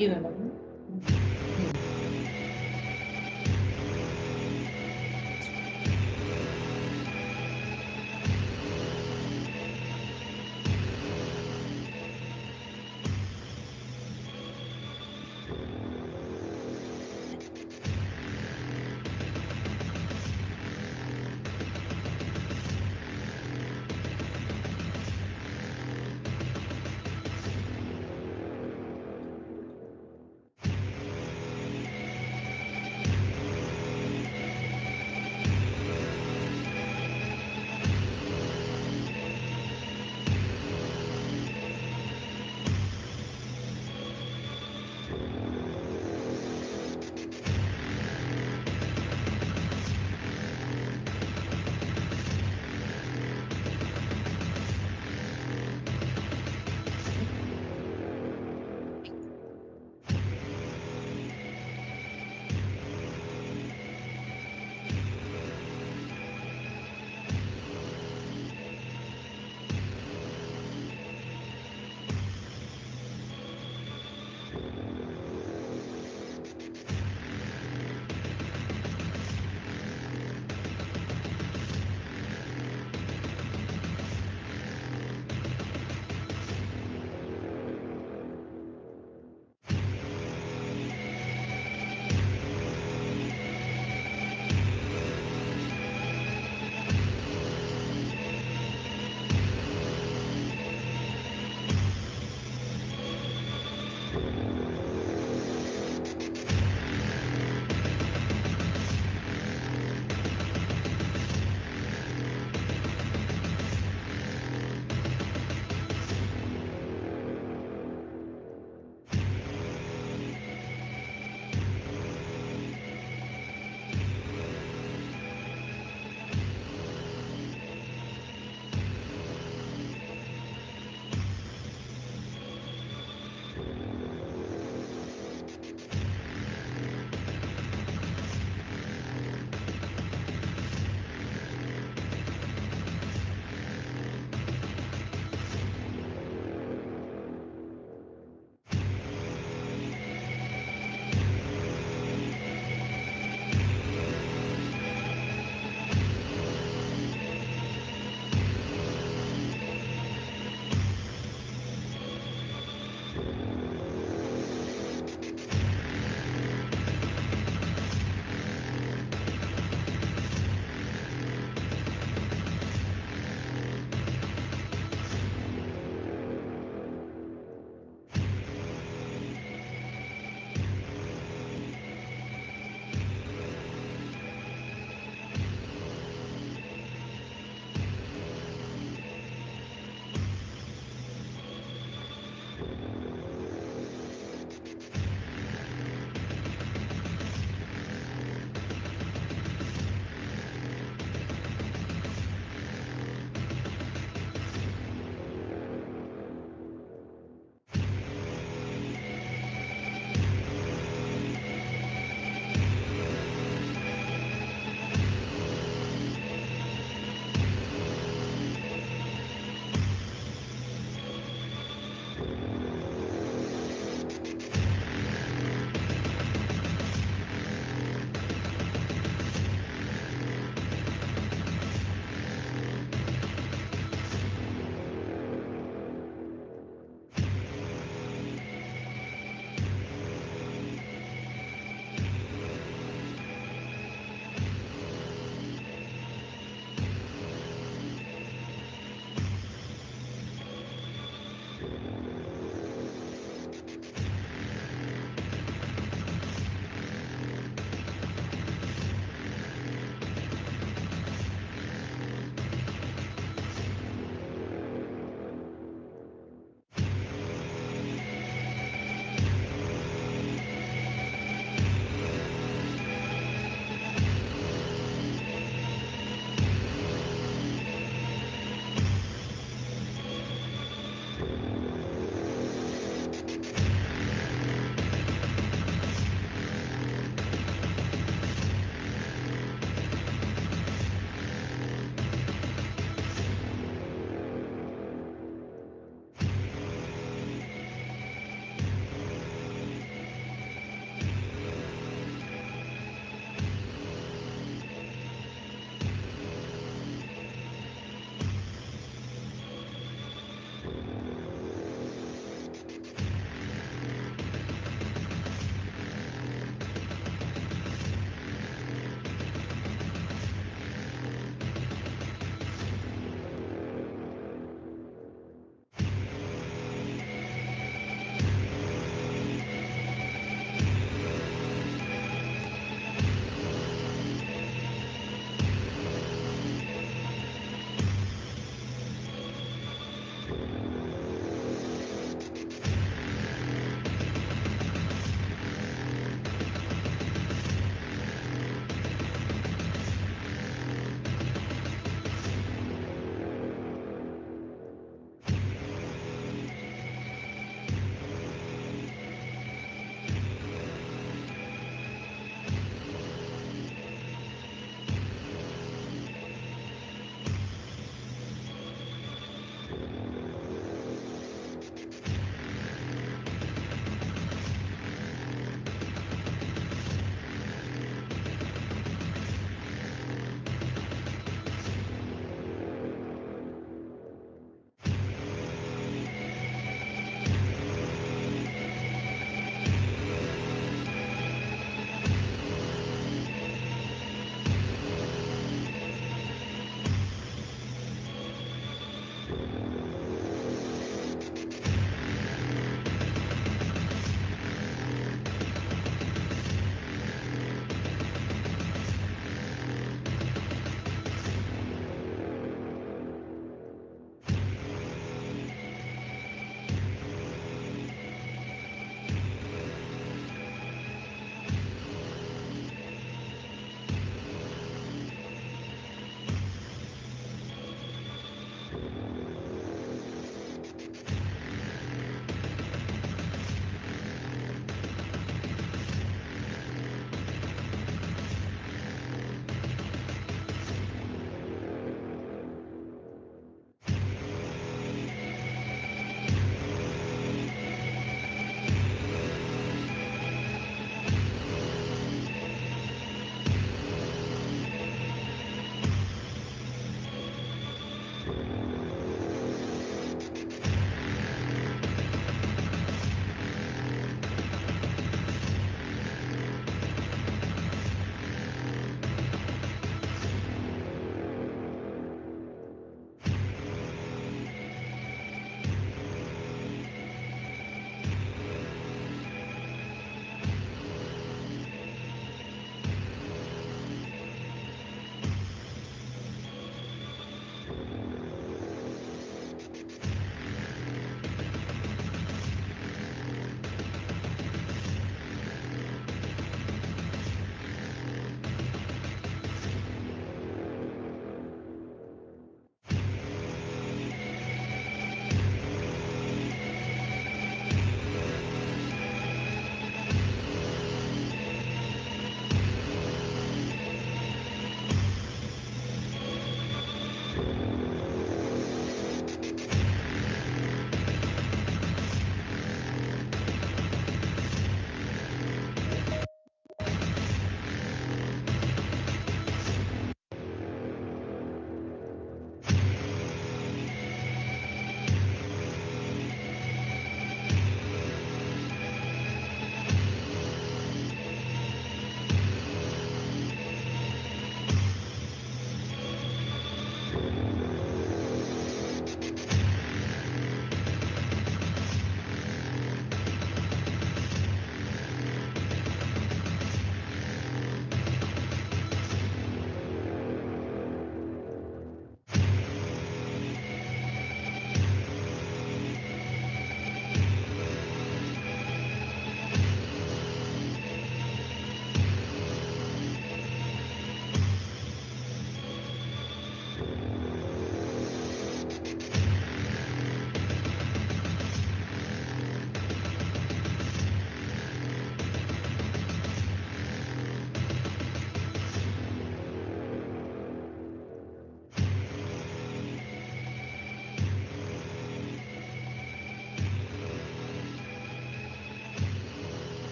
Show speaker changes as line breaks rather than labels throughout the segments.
gimana?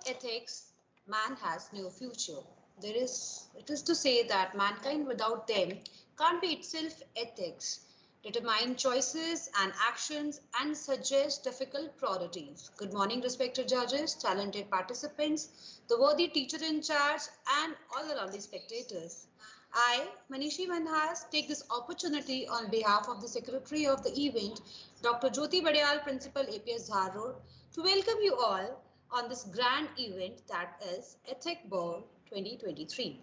ethics, man has no future. It is to say that mankind without them can't be itself ethics, determine choices and actions, and suggest difficult priorities. Good morning, respected judges, talented participants, the worthy teacher in charge, and all the lovely spectators. I, Manishi Manhas, take this opportunity on behalf of the Secretary of the event, Dr. Jyoti Badiyal, Principal APS Dhar Road, to welcome you all on this grand event that is Ethic Ball 2023.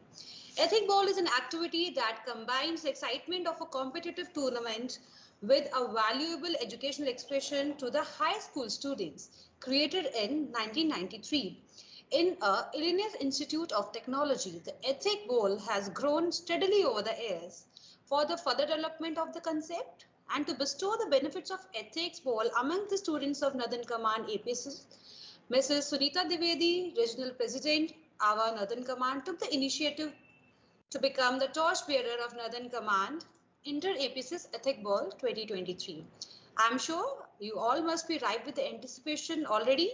Ethic Ball is an activity that combines the excitement of a competitive tournament with a valuable educational expression to the high school students, created in 1993. In Illinois Institute of Technology, the Ethic Bowl has grown steadily over the years for the further development of the concept and to bestow the benefits of Ethics Bowl among the students of Northern Command APS. Mrs. Sunita Divedi, Regional President, Awwa Northern Command, took the initiative to become the torchbearer of Northern Command Inter APS's Ethic Ball 2023. I'm sure you all must be ripe with the anticipation already.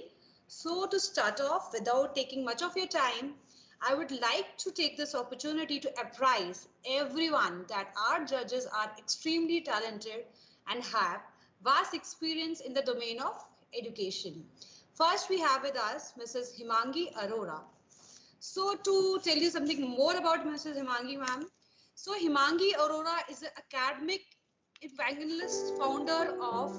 So to start off, without taking much of your time, I would like to take this opportunity to apprise everyone that our judges are extremely talented and have vast experience in the domain of education. First, we have with us Mrs. Himangi Arora. So to tell you something more about Mrs. Himangi ma'am, so Himangi Arora is an academic evangelist, founder of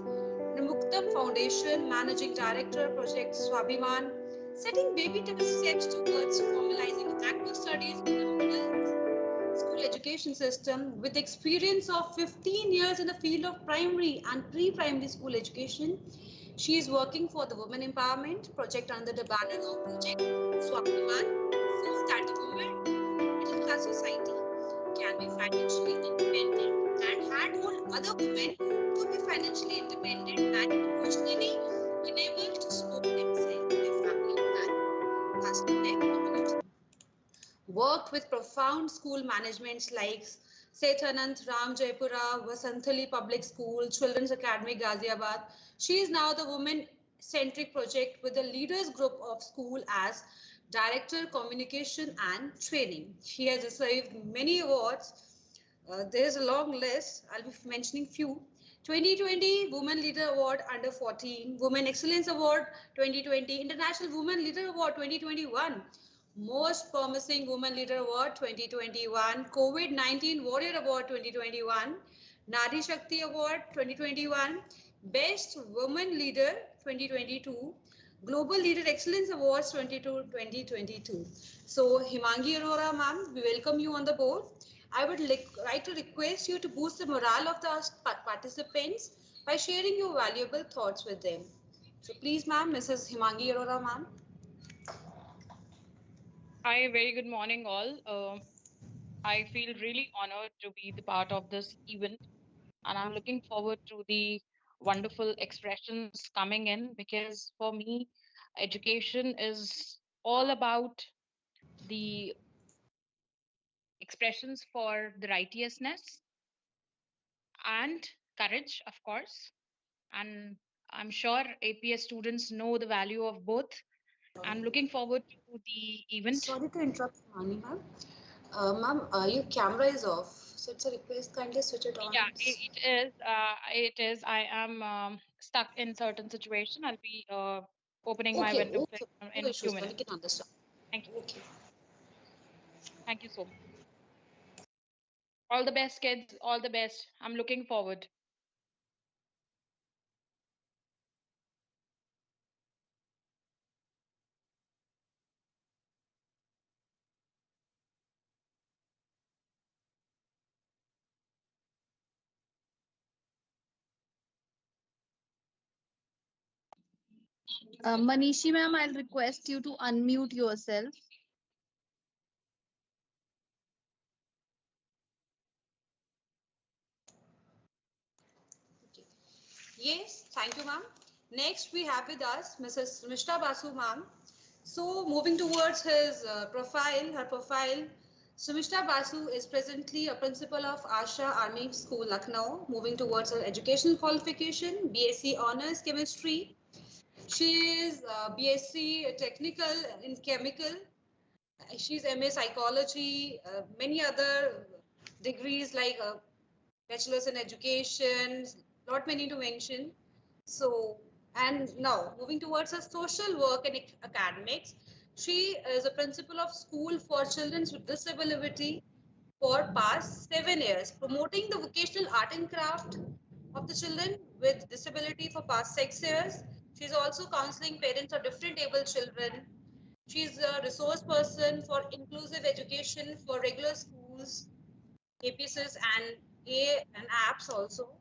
Nimuktam Foundation, Managing Director, Project Swabhiman, setting baby steps towards formalizing active studies in the middle school education system with experience of 15 years in the field of primary and pre-primary school education. She is working for the Women Empowerment Project under the banner of Project Swabhiman, so that the women middle class society can be financially independent and had all other women to be financially independent and emotionally unable to support themselves, their family, and husband, their community. Worked with profound school managements like Seth Anant Ram Jaipura, Vasanthali Public School, Children's Academy Ghaziabad. She is now the women-centric project with the leaders group of school as Director Communication and Training. She has received many awards. There's a long list. I'll be mentioning few. 2020 Women Leader Award Under 14, Women Excellence Award 2020, International Women Leader Award 2021, Most Promising Woman Leader Award 2021, COVID-19 Warrior Award 2021, Nari Shakti Award 2021, Best Woman Leader 2022, Global Leader Excellence Awards 2022. So Himangi Arora ma'am, we welcome you on the board. I would like to request you to boost the morale of the participants by sharing your valuable thoughts with them. So please ma'am, Mrs. Himangi Arora ma'am.
Hi, very good morning, all. I feel really honored to be the part of this event, and I'm looking forward to the wonderful expressions coming in because for me, education is all about the expressions for the righteousness and courage, of course. And I'm sure APS students know the value of both. I'm looking forward to the event.
Sorry to interrupt, Himangi ma'am. Ma'am, your camera is off, so it's a request. Kindly switch it on.
Yeah, it is. It is. I am stuck in certain situation. I'll be opening my
Okay,
window
okay. No
in few
issues, ma'am. We
minutes.
can understand.
Thank you.
Okay.
Thank you so much. All the best, kids. All the best. I'm looking forward.
Manishi ma'am, I'll request you to unmute yourself.
Okay. Yes, thank you, ma'am. Next, we have with us Mrs. Mishta Basu, ma'am. So, moving towards her profile, Sumishta Basu is presently a principal of Asha Army School, Lucknow. Moving towards her educational qualification, BSc Honors Chemistry, She is BSc Technical in Chemical. She's MA Psychology, many other degrees like Bachelor's in Education, not many to mention. So, and now moving towards her social work and academics, she is a principal of school for children with disability for past 7 years, promoting the vocational art and craft of the children with disability for past 6 years. She's also counseling parents of different able children. She's a resource person for inclusive education for regular schools, APSs and apps also.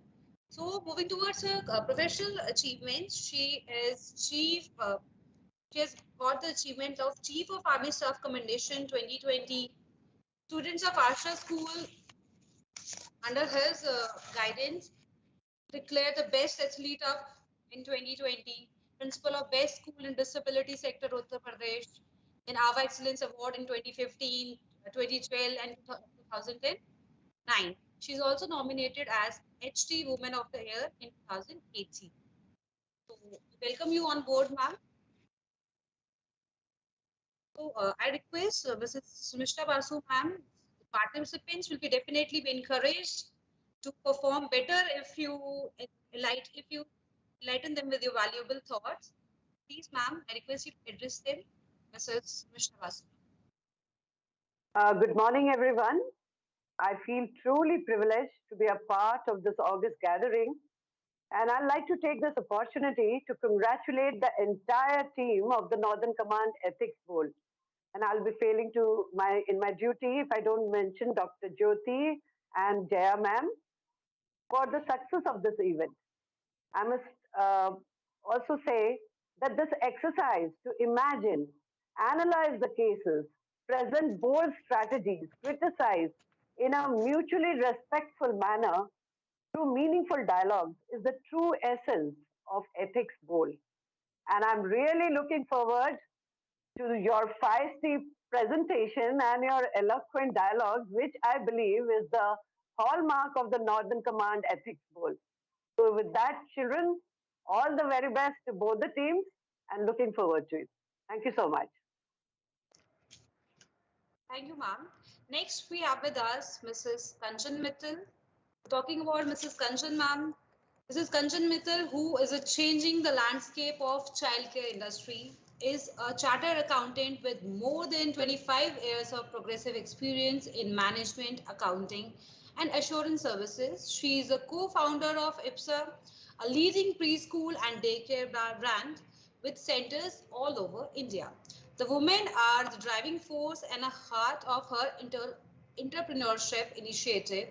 So moving towards her professional achievements, she has got the achievement of Chief of Army Staff Commendation 2020. Students of Asha School under his guidance declared the best athlete of in 2020, principal of best school in disability sector Uttar Pradesh, in Awwa Excellence Award in 2015, 2012 and 2009. She is also nominated as HT Woman of the Year in 2018. So welcome you on board, ma'am. So I request Mrs. Sumishta Basu, ma'am, participants will be definitely be encouraged to perform better if you enlighten them with your valuable thoughts. Please, ma'am, I request you to address them. Mrs. Sumishta Basu.
Good morning, everyone. I feel truly privileged to be a part of this August gathering, and I'd like to take this opportunity to congratulate the entire team of the Northern Command Ethics Bowl. And I'll be failing to my in my duty if I don't mention Dr. Jyoti and Jaya ma'am for the success of this event. I must uh, also say that this exercise to imagine, analyze the cases, present bold strategies, criticize in a mutually respectful manner through meaningful dialogues is the true essence of Ethics Bowl. And I'm really looking forward to your feisty presentation and your eloquent dialogues, which I believe is the hallmark of the Northern Command Ethics Bowl. So, with that, children, all the very best to both the teams and looking forward to it. Thank you so much.
Thank you, ma'am. Next, we have with us Mrs. Kanchan Mittal. Talking about Mrs. Kanchan, ma'am. Mrs. Kanchan Mittal, who is a changing the landscape of childcare industry, is a chartered accountant with more than 25 years of progressive experience in management, accounting, and assurance services. She is a co-founder of IPSA, a leading preschool and daycare brand with centers all over India. The women are the driving force and a heart of her entrepreneurship initiative.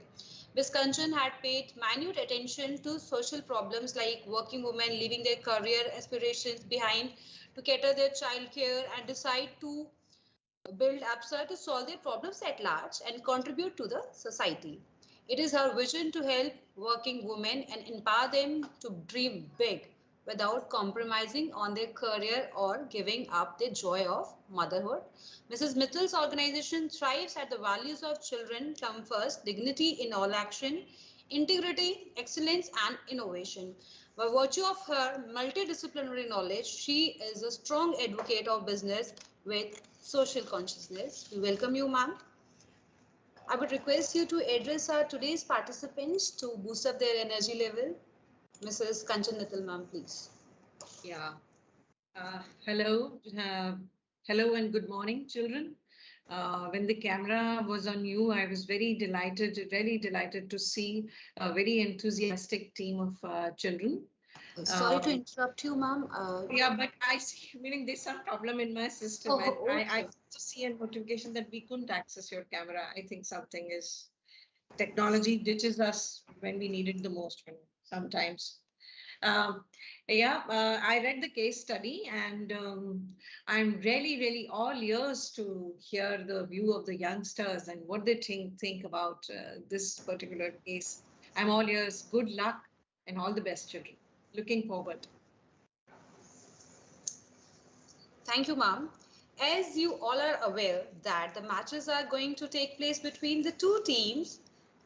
Ms. Kanchan had paid minute attention to social problems like working women leaving their career aspirations behind to cater their childcare and decide to build APSA to solve their problems at large and contribute to the society. It is her vision to help working women and empower them to dream big without compromising on their career or giving up their joy of motherhood. Mrs. Mittal's organization thrives at the values of children come first, dignity in all action, integrity, excellence, and innovation. By virtue of her multidisciplinary knowledge, she is a strong advocate of business with social consciousness. We welcome you, ma'am. I would request you to address our today's participants to boost up their energy level. Mrs. Kanchan Mittal, ma'am, please.
Yeah. Hello. Hello and good morning, children. When the camera was on you, I was very delighted, really delighted to see a very enthusiastic team of children.
Sorry to interrupt you, ma'am.
Yeah, but I see, meaning there's some problem in my system.
Oh,
I
okay.
also see a notification that we couldn't access your camera. I think something is, technology ditches us when we need it the most, sometimes. I read the case study and I'm really all ears to hear the view of the youngsters and what they think about this particular case. I'm all ears. Good luck and all the best, children. Looking forward.
Thank you, ma'am. As you all are aware that the matches are going to take place between the two teams,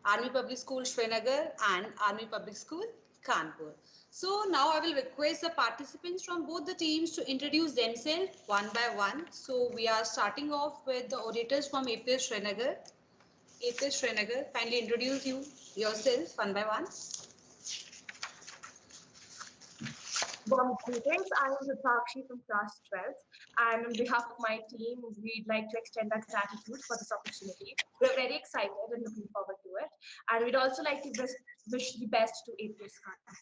Army Public School Srinagar and Army Public School Kanpur. So now I will request the participants from both the teams to introduce themselves one by one. So we are starting off with the orators from APS Srinagar. APS Srinagar, kindly introduce yourself one by one.
Warm greetings. I am Vitakshi from class 12th, and on behalf of my team, we'd like to extend our gratitude for this opportunity. We're very excited and looking forward to it, and we'd also like to wish the best to APS Khan.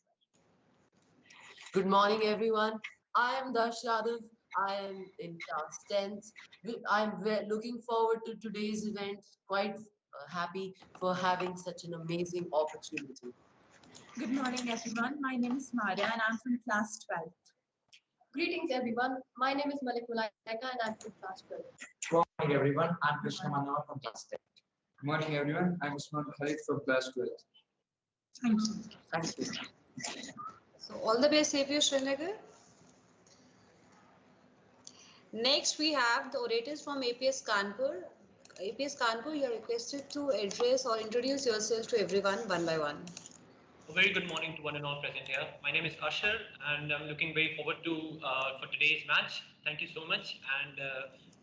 Good morning, everyone. I am Dash Yadav. I am in class 10th. I'm looking forward to today's event. Quite happy for having such an amazing opportunity.
Good morning, everyone. My name is Maria, and I'm from class 12.
Greetings, everyone. My name is Malik Mulaika, and I'm from class 12.
Good morning, everyone. I'm Krishna Manawa from class 10. Good morning, everyone. I'm Usman Khalid from class 12.
Thank you.
Thank you.
So all the best, APS Srinagar. Next, we have the orators from APS Kanpur. APS Kanpur, you are requested to address or introduce yourself to everyone one by one.
A very good morning to one and all present here. My name is Asher, and I'm looking very forward to for today's match. Thank you so much, and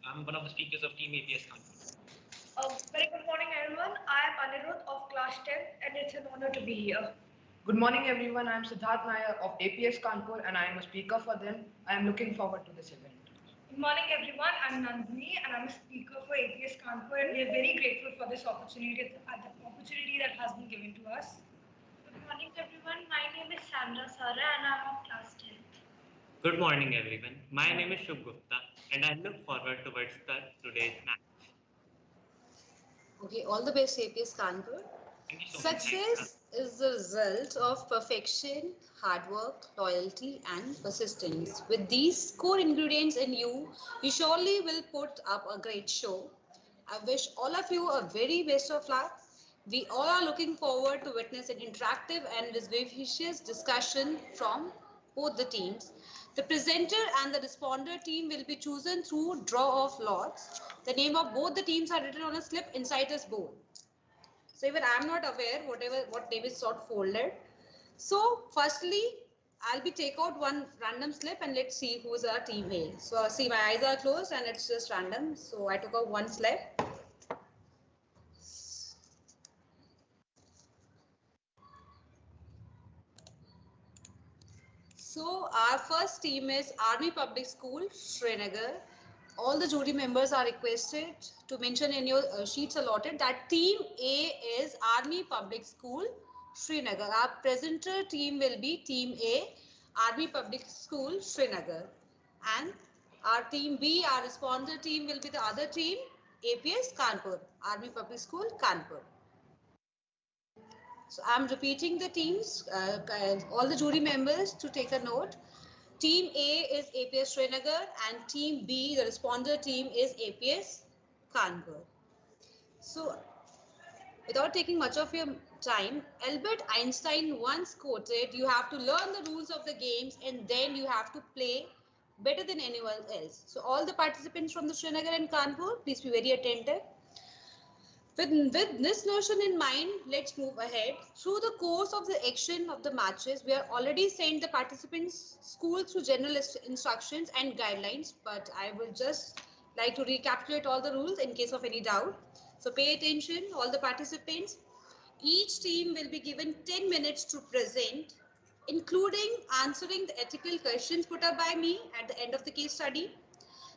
I'm one of the speakers of Team APS Kanpur.
Very good morning, everyone. I am Anirudh of class 10, and it's an honor to be here.
Good morning, everyone. I am Siddharth Nair of APS Kanpur, and I am a speaker for them. I am looking forward to this event.
Good morning, everyone. I'm Nandini, and I'm a speaker for APS Kanpur, and we're very grateful for this opportunity, the opportunity that has been given to us.
Good morning, everyone. My name is Sandra Sara, and I'm of class 10.
Good morning, everyone. My name is Shubh Gupta, and I look forward towards today's match.
Okay, all the best, APS Kanpur. Success is the result of perfection, hard work, loyalty, and persistence. With these core ingredients in you, you surely will put up a great show. I wish all of you a very best of luck. We all are looking forward to witness an interactive and vivacious discussion from both the teams. The presenter and the responder team will be chosen through draw of lots. The name of both the teams are written on a slip inside this bowl. So even I'm not aware what name is sort folded. So firstly, I'll be take out one random slip and let's see who is our team A. So see, my eyes are closed and it's just random. So I took out one slip. So our first team is Army Public School, Srinagar. All the jury members are requested to mention in your sheets allotted that team A is Army Public School, Srinagar. Our presenter team will be team A, Army Public School, Srinagar. And our team B, our responder team will be the other team, APS Kanpur, Army Public School, Kanpur. So I'm repeating the teams, all the jury members to take a note. Team A is APS Srinagar and Team B, the responder team, is APS Kanpur. So, without taking much of your time, Albert Einstein once quoted, you have to learn the rules of the games and then you have to play better than anyone else. So, all the participants from the Srinagar and Kanpur, please be very attentive. With this notion in mind, let's move ahead. Through the course of the action of the matches, we have already sent the participants school through general instructions and guidelines, but I will just like to recapitulate all the rules in case of any doubt. So pay attention, all the participants. Each team will be given 10 minutes to present, including answering the ethical questions put up by me at the end of the case study.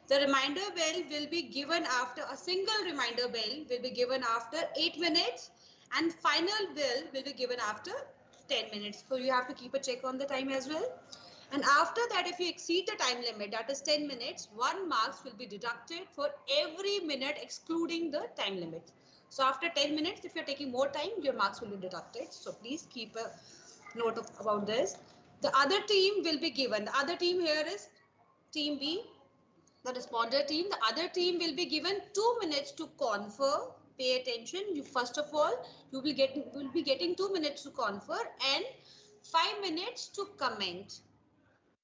The reminder bell will be given after a single reminder bell will be given after 8 minutes and final bell will be given after 10 minutes. So you have to keep a check on the time as well. And after that, if you exceed the time limit, that is 10 minutes, 1 marks will be deducted for every minute excluding the time limit. So after 10 minutes, if you're taking more time, your marks will be deducted. So please keep a note about this. The other team will be given. The other team here is Team B. The responder team, the other team will be given 2 minutes to confer. Pay attention. You first of all, you will be getting 2 minutes to confer and 5 minutes to comment.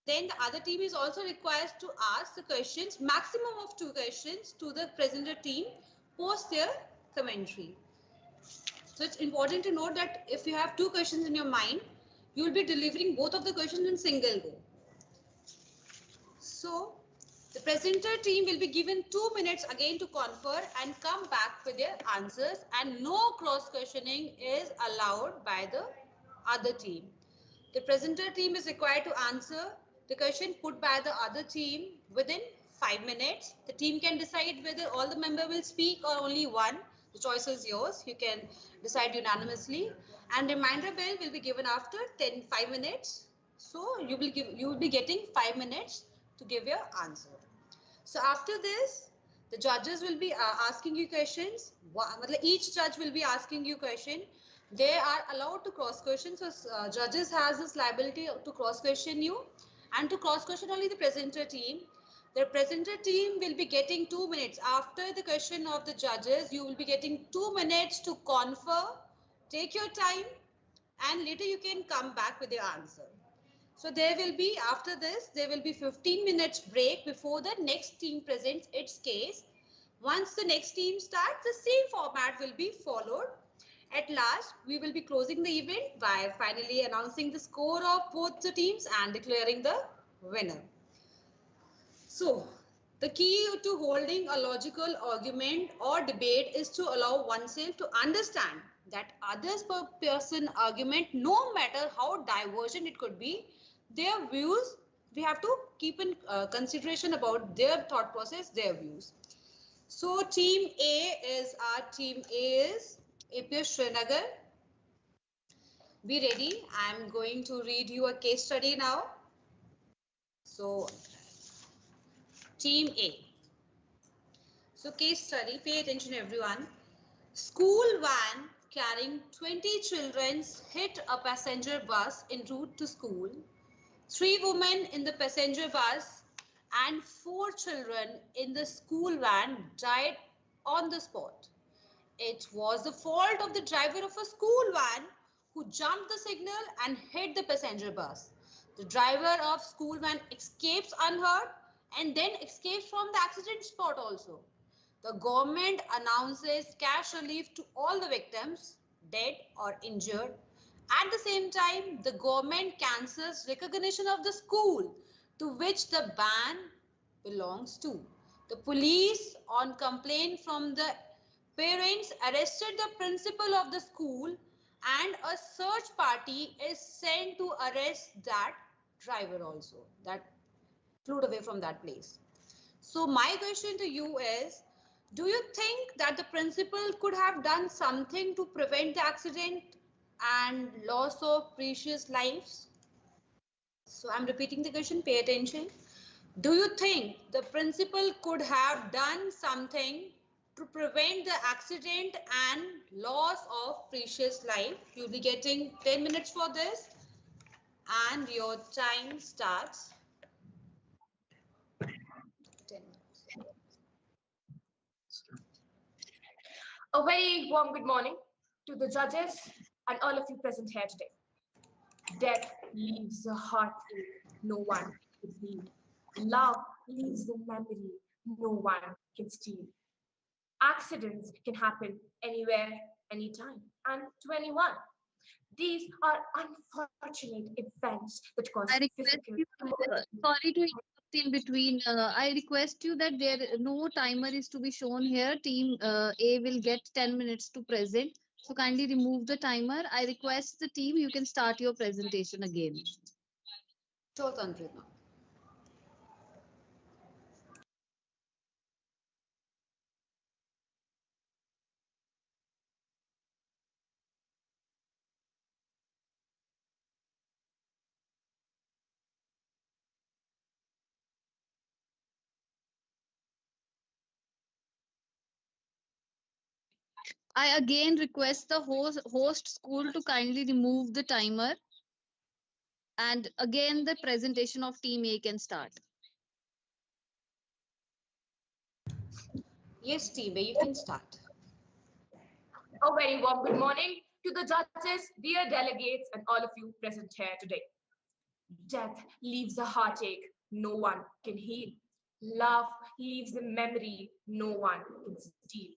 Then the other team is also required to ask the questions, maximum of 2 questions to the presenter team post their commentary. So it's important to note that if you have 2 questions in your mind, You will be delivering both of the questions in single go. So the presenter team will be given 2 minutes again to confer and come back with their answers, and no cross questioning is allowed by the other team. The presenter team is required to answer the question put by the other team within 5 minutes. The team can decide whether all the member will speak or only one. The choice is yours. You can decide unanimously. And reminder bell will be given after 5 minutes. So you will be getting 5 minutes to give your answer. So after this, the judges will be asking you questions. Each judge will be asking you question. They are allowed to cross question. So judges has this liability to cross question you, and to cross question only the presenter team. The presenter team will be getting 2 minutes after the question of the judges. You will be getting 2 minutes to confer. Take your time, and later you can come back with your answer. So there will be, after this, there will be 15 minutes break before the next team presents its case. Once the next team starts, the same format will be followed. At last, we will be closing the event by finally announcing the score of both the teams and declaring the winner. So, the key to holding a logical argument or debate is to allow oneself to understand that others' person argument, no matter how divergent it could be, their views, we have to keep in consideration about their thought process, their views. So team A is APS Srinagar. Be ready. I'm going to read you a case study now. So team A. So case study, pay attention everyone. School van carrying 20 children hit a passenger bus en route to school. 3 women in the passenger bus and 4 children in the school van died on the spot. It was the fault of the driver of a school van who jumped the signal and hit the passenger bus. The driver of school van escapes unhurt and then escapes from the accident spot also. The government announces cash relief to all the victims, dead or injured. At the same time, the government cancels recognition of the school to which the ban belongs to. The police, on complaint from the parents, arrested the principal of the school, and a search party is sent to arrest that driver also, that flew away from that place. So my question to you is, do you think that the principal could have done something to prevent the accident and loss of precious lives? So I'm repeating the question, pay attention. Do you think the principal could have done something to prevent the accident and loss of precious life? You'll be getting 10 minutes for this, and your time starts 10 minutes.
A very warm good morning to the judges and all of you present here today. Death leaves a heartache no one can heal. Love leaves a memory no one can steal. Accidents can happen anywhere, anytime, and to anyone. These are unfortunate events that cause
I request
physical.
you, sorry to interrupt in between. I request you that there no timer is to be shown here. Team A will get 10 minutes to present. So kindly remove the timer. I request the team, you can start your presentation again.
Sure, Tantrina.
I again request the host school to kindly remove the timer. And again, the presentation of team A can start.
Yes, team A, you can start.
A very warm good morning to the judges, dear delegates, and all of you present here today. Death leaves a heartache no one can heal. Love leaves a memory no one can steal.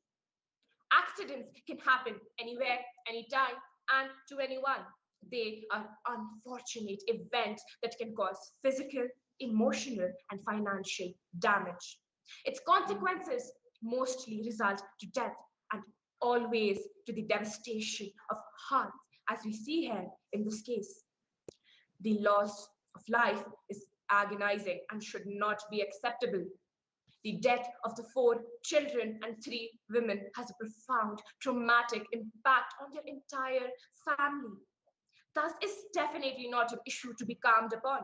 Accidents can happen anywhere, anytime, and to anyone. They are unfortunate events that can cause physical, emotional, and financial damage. Its consequences mostly result to death and always to the devastation of hearts, as we see here in this case. The loss of life is agonizing and should not be acceptable. The death of the 4 children and 3 women has a profound traumatic impact on their entire family. Thus, is definitely not an issue to be calmed upon.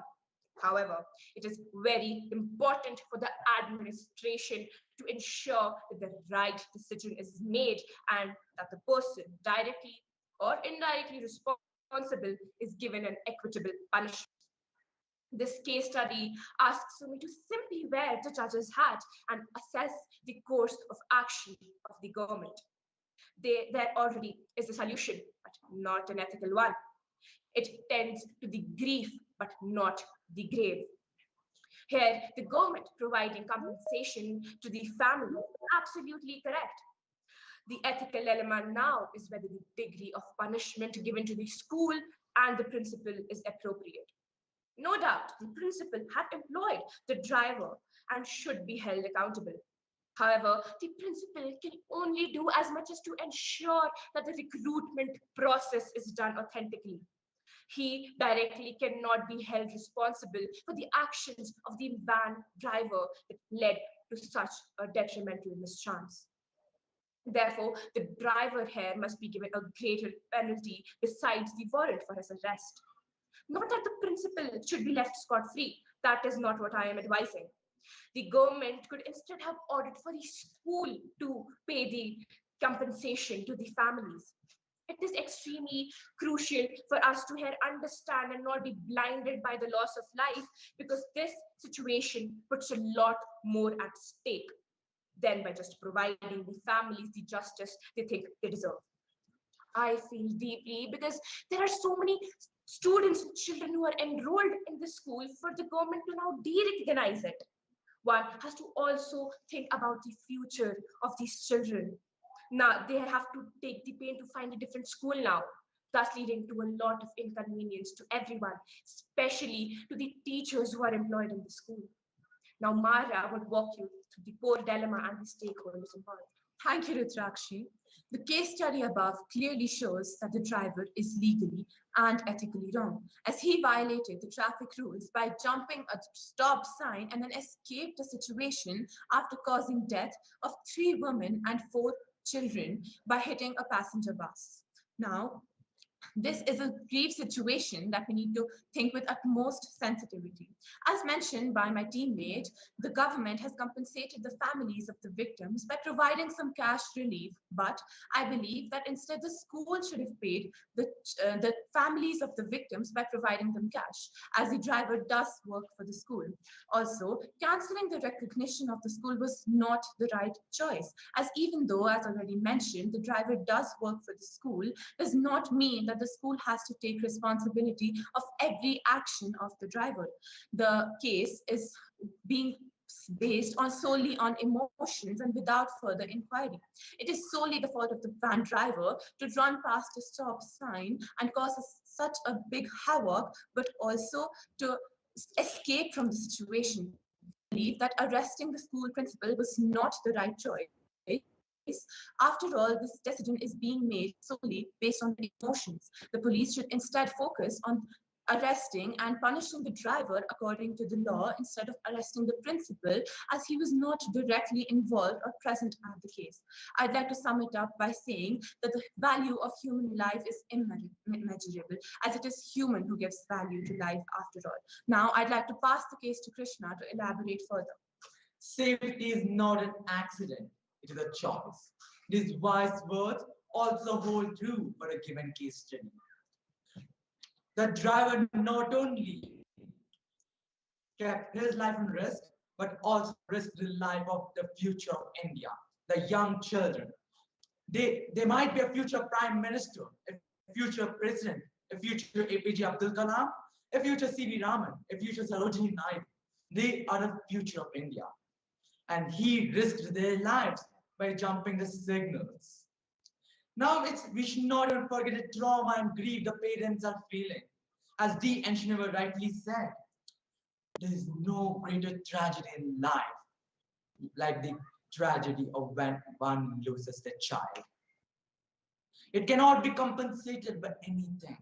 However, it is very important for the administration to ensure that the right decision is made and that the person directly or indirectly responsible is given an equitable punishment. This case study asks me to simply wear the judge's hat and assess the course of action of the government. There already is a solution, but not an ethical one. It tends to the grief, but not the grave. Here, the government providing compensation to the family is absolutely correct. The ethical element now is whether the degree of punishment given to the school and the principal is appropriate. No doubt, the principal had employed the driver and should be held accountable. However, the principal can only do as much as to ensure that the recruitment process is done authentically. He directly cannot be held responsible for the actions of the van driver that led to such a detrimental mischance. Therefore, the driver here must be given a greater penalty besides the warrant for his arrest. Not that the principal should be left scot-free. That is not what I am advising. The government could instead have ordered for the school to pay the compensation to the families. It is extremely crucial for us to here understand and not be blinded by the loss of life, because this situation puts a lot more at stake than by just providing the families the justice they think they deserve. I feel deeply because there are so many students and children who are enrolled in the school for the government to now de-recognize it. One has to also think about the future of these children. Now they have to take the pain to find a different school now, thus leading to a lot of inconvenience to everyone, especially to the teachers who are employed in the school. Now Mara would walk you through the core dilemma and the stakeholders involved.
Thank you, Rudrakshi. The case study above clearly shows that the driver is legally and ethically wrong, as he violated the traffic rules by jumping a stop sign and then escaped the situation after causing death of 3 women and 4 children by hitting a passenger bus. Now, this is a grave situation that we need to think with utmost sensitivity. As mentioned by my teammate, the government has compensated the families of the victims by providing some cash relief, but I believe that instead the school should have paid the families of the victims by providing them cash, as the driver does work for the school. Also, cancelling the recognition of the school was not the right choice, as even though, as already mentioned, the driver does work for the school, does not mean that the school has to take responsibility of every action of the driver. The case is being based on solely on emotions and without further inquiry. It is solely the fault of the van driver to run past a stop sign and cause such a big havoc, but also to escape from the situation. I believe that arresting the school principal was not the right choice. After all, this decision is being made solely based on the emotions. The police should instead focus on arresting and punishing the driver according to the law instead of arresting the principal, as he was not directly involved or present at the case. I'd like to sum it up by saying that the value of human life is immeasurable, as it is human who gives value to life after all. Now, I'd like to pass the case to Krishna to elaborate further.
Safety is not an accident, it is a choice. These wise words also hold true for a given case study. The driver not only kept his life in risk, but also risked the life of the future of India, the young children. They might be a future prime minister, a future president, a future APJ Abdul Kalam, a future C.V. Raman, a future Sarojini Naidu. They are the future of India. And he risked their lives by jumping the signals. Now we should not even forget the trauma and grief the parents are feeling. As Dee and Shineva rightly said, there is no greater tragedy in life like the tragedy of when one loses their child. It cannot be compensated by anything.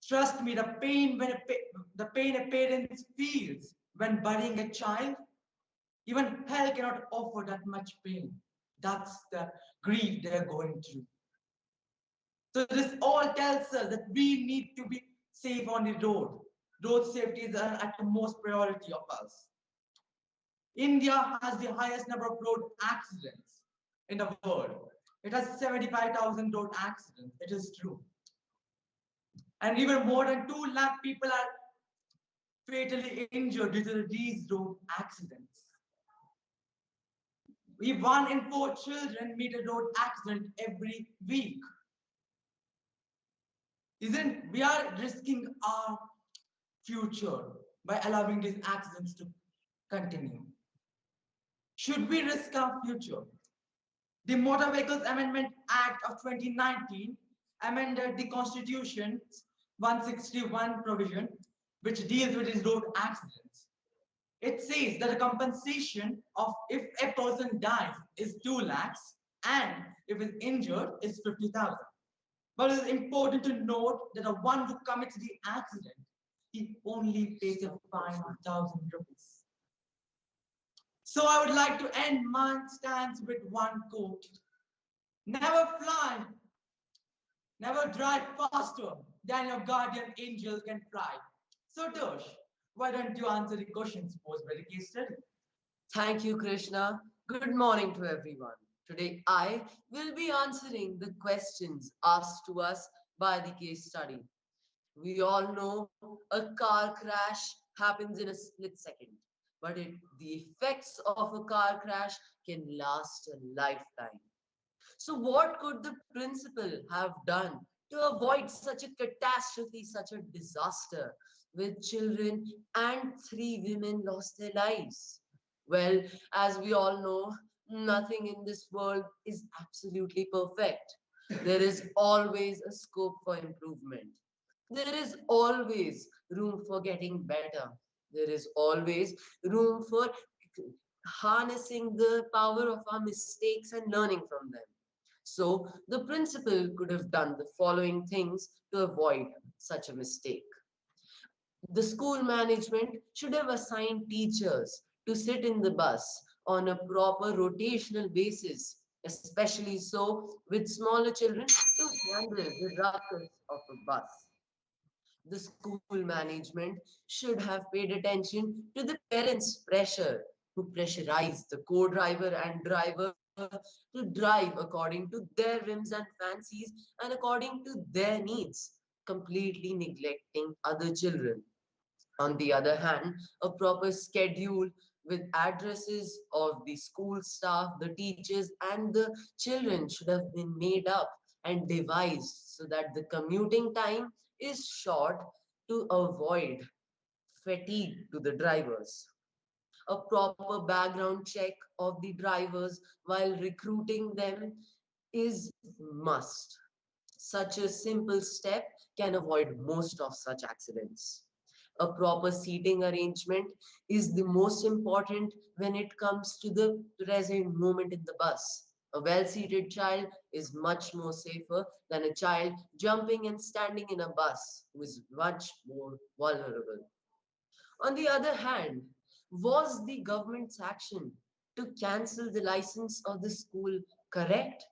Trust me, the pain a parent feels when burying a child, even hell cannot offer that much pain. That's the grief they are going through. So this all tells us that we need to be safe on the road. Road safety is at the most priority of us. India has the highest number of road accidents in the world. It has 75,000 road accidents. It is true. And even more than 2 lakh people are fatally injured due to these road accidents. We 1 in 4 children meet a road accident every week. Isn't we are risking our future by allowing these accidents to continue? Should we risk our future? The Motor Vehicles Amendment Act of 2019 amended the Constitution's 161 provision, which deals with these road accidents. It says that the compensation of if a person dies is 2 lakhs and if is injured is 50,000. But it is important to note that the one who commits the accident, he only pays a fine of 1,000 rupees. So I would like to end my stance with one quote. Never fly, never drive faster than your guardian angel can fly. So Dosh, why don't you answer the questions posed by the case study?
Thank you, Krishna. Good morning to everyone. Today, I will be answering the questions asked to us by the case study. We all know a car crash happens in a split second, but the effects of a car crash can last a lifetime. So, what could the principal have done to avoid such a catastrophe, such a disaster, with children and 3 women lost their lives? Well, as we all know, nothing in this world is absolutely perfect. There is always a scope for improvement. There is always room for getting better. There is always room for harnessing the power of our mistakes and learning from them. So, the principal could have done the following things to avoid such a mistake. The school management should have assigned teachers to sit in the bus on a proper rotational basis, especially so with smaller children to handle the ruckus of a bus. The school management should have paid attention to the parents' pressure, who pressurize the co-driver and driver to drive according to their whims and fancies and according to their needs, completely neglecting other children. On the other hand, a proper schedule with addresses of the school staff, the teachers, and the children should have been made up and devised so that the commuting time is short to avoid fatigue to the drivers. A proper background check of the drivers while recruiting them is must. Such a simple step can avoid most of such accidents. A proper seating arrangement is the most important when it comes to the present moment in the bus. A well seated child is much more safer than a child jumping and standing in a bus who is much more vulnerable. On the other hand, was the government's action to cancel the license of the school correct?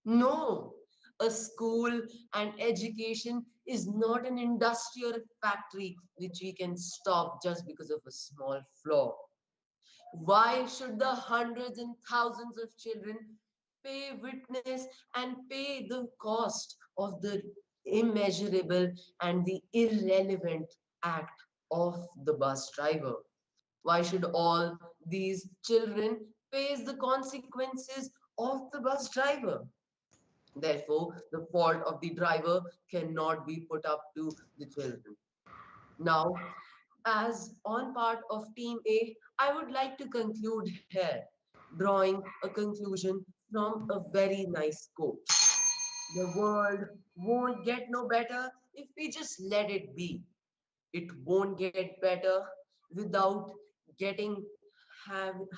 No, a school and education is not an industry or a factory which we can stop just because of a small flaw. Why should the hundreds and thousands of children pay witness and pay the cost of the immeasurable and the irrelevant act of the bus driver? Why should all these children face the consequences of the bus driver? Therefore, the fault of the driver cannot be put up to the children. Now, as on part of Team A, I would like to conclude here, drawing a conclusion from a very nice quote. The world won't get no better if we just let it be. It won't get better without getting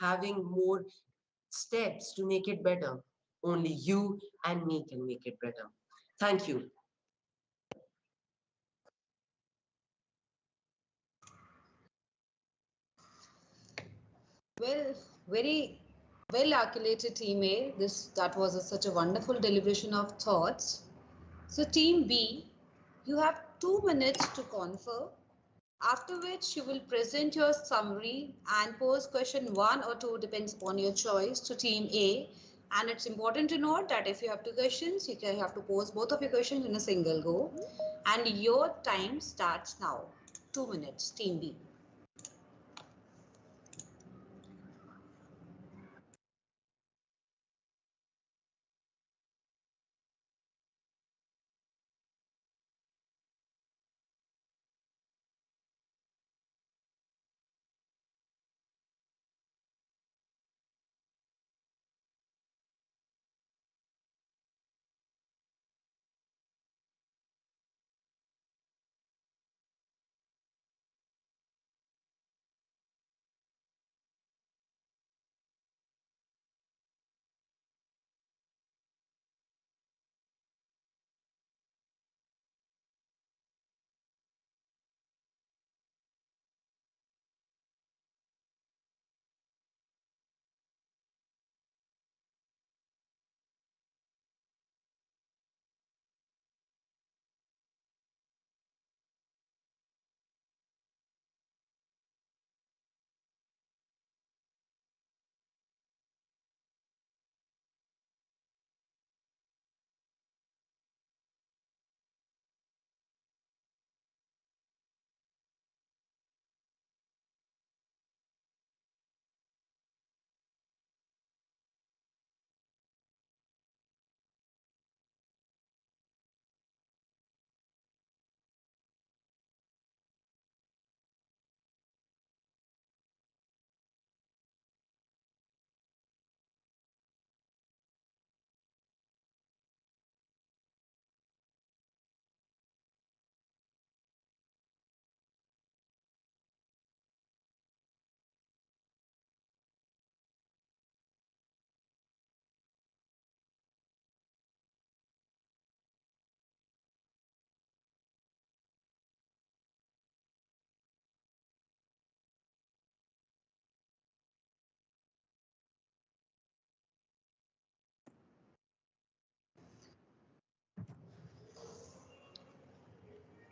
having more steps to make it better. Only you and me can make it better. Thank you.
Well, very well articulated, Team A. That was such a wonderful deliberation of thoughts. So, Team B, you have 2 minutes to confer, after which you will present your summary and pose question one or two, depends upon your choice, to Team A. And it's important to note that if you have two questions, you can have to pose both of your questions in a single go. And your time starts now. 2 minutes, Team B.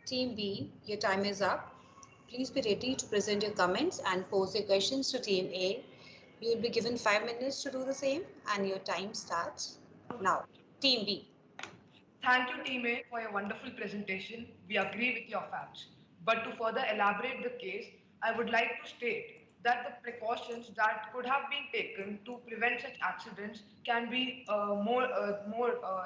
Team B, your time is up. Please be ready to present your comments and pose your questions to Team A. You will be given 5 minutes to do the same, and your time starts now. Team B.
Thank you, Team A, for your wonderful presentation. We agree with your facts. But to further elaborate the case, I would like to state that the precautions that could have been taken to prevent such accidents can be more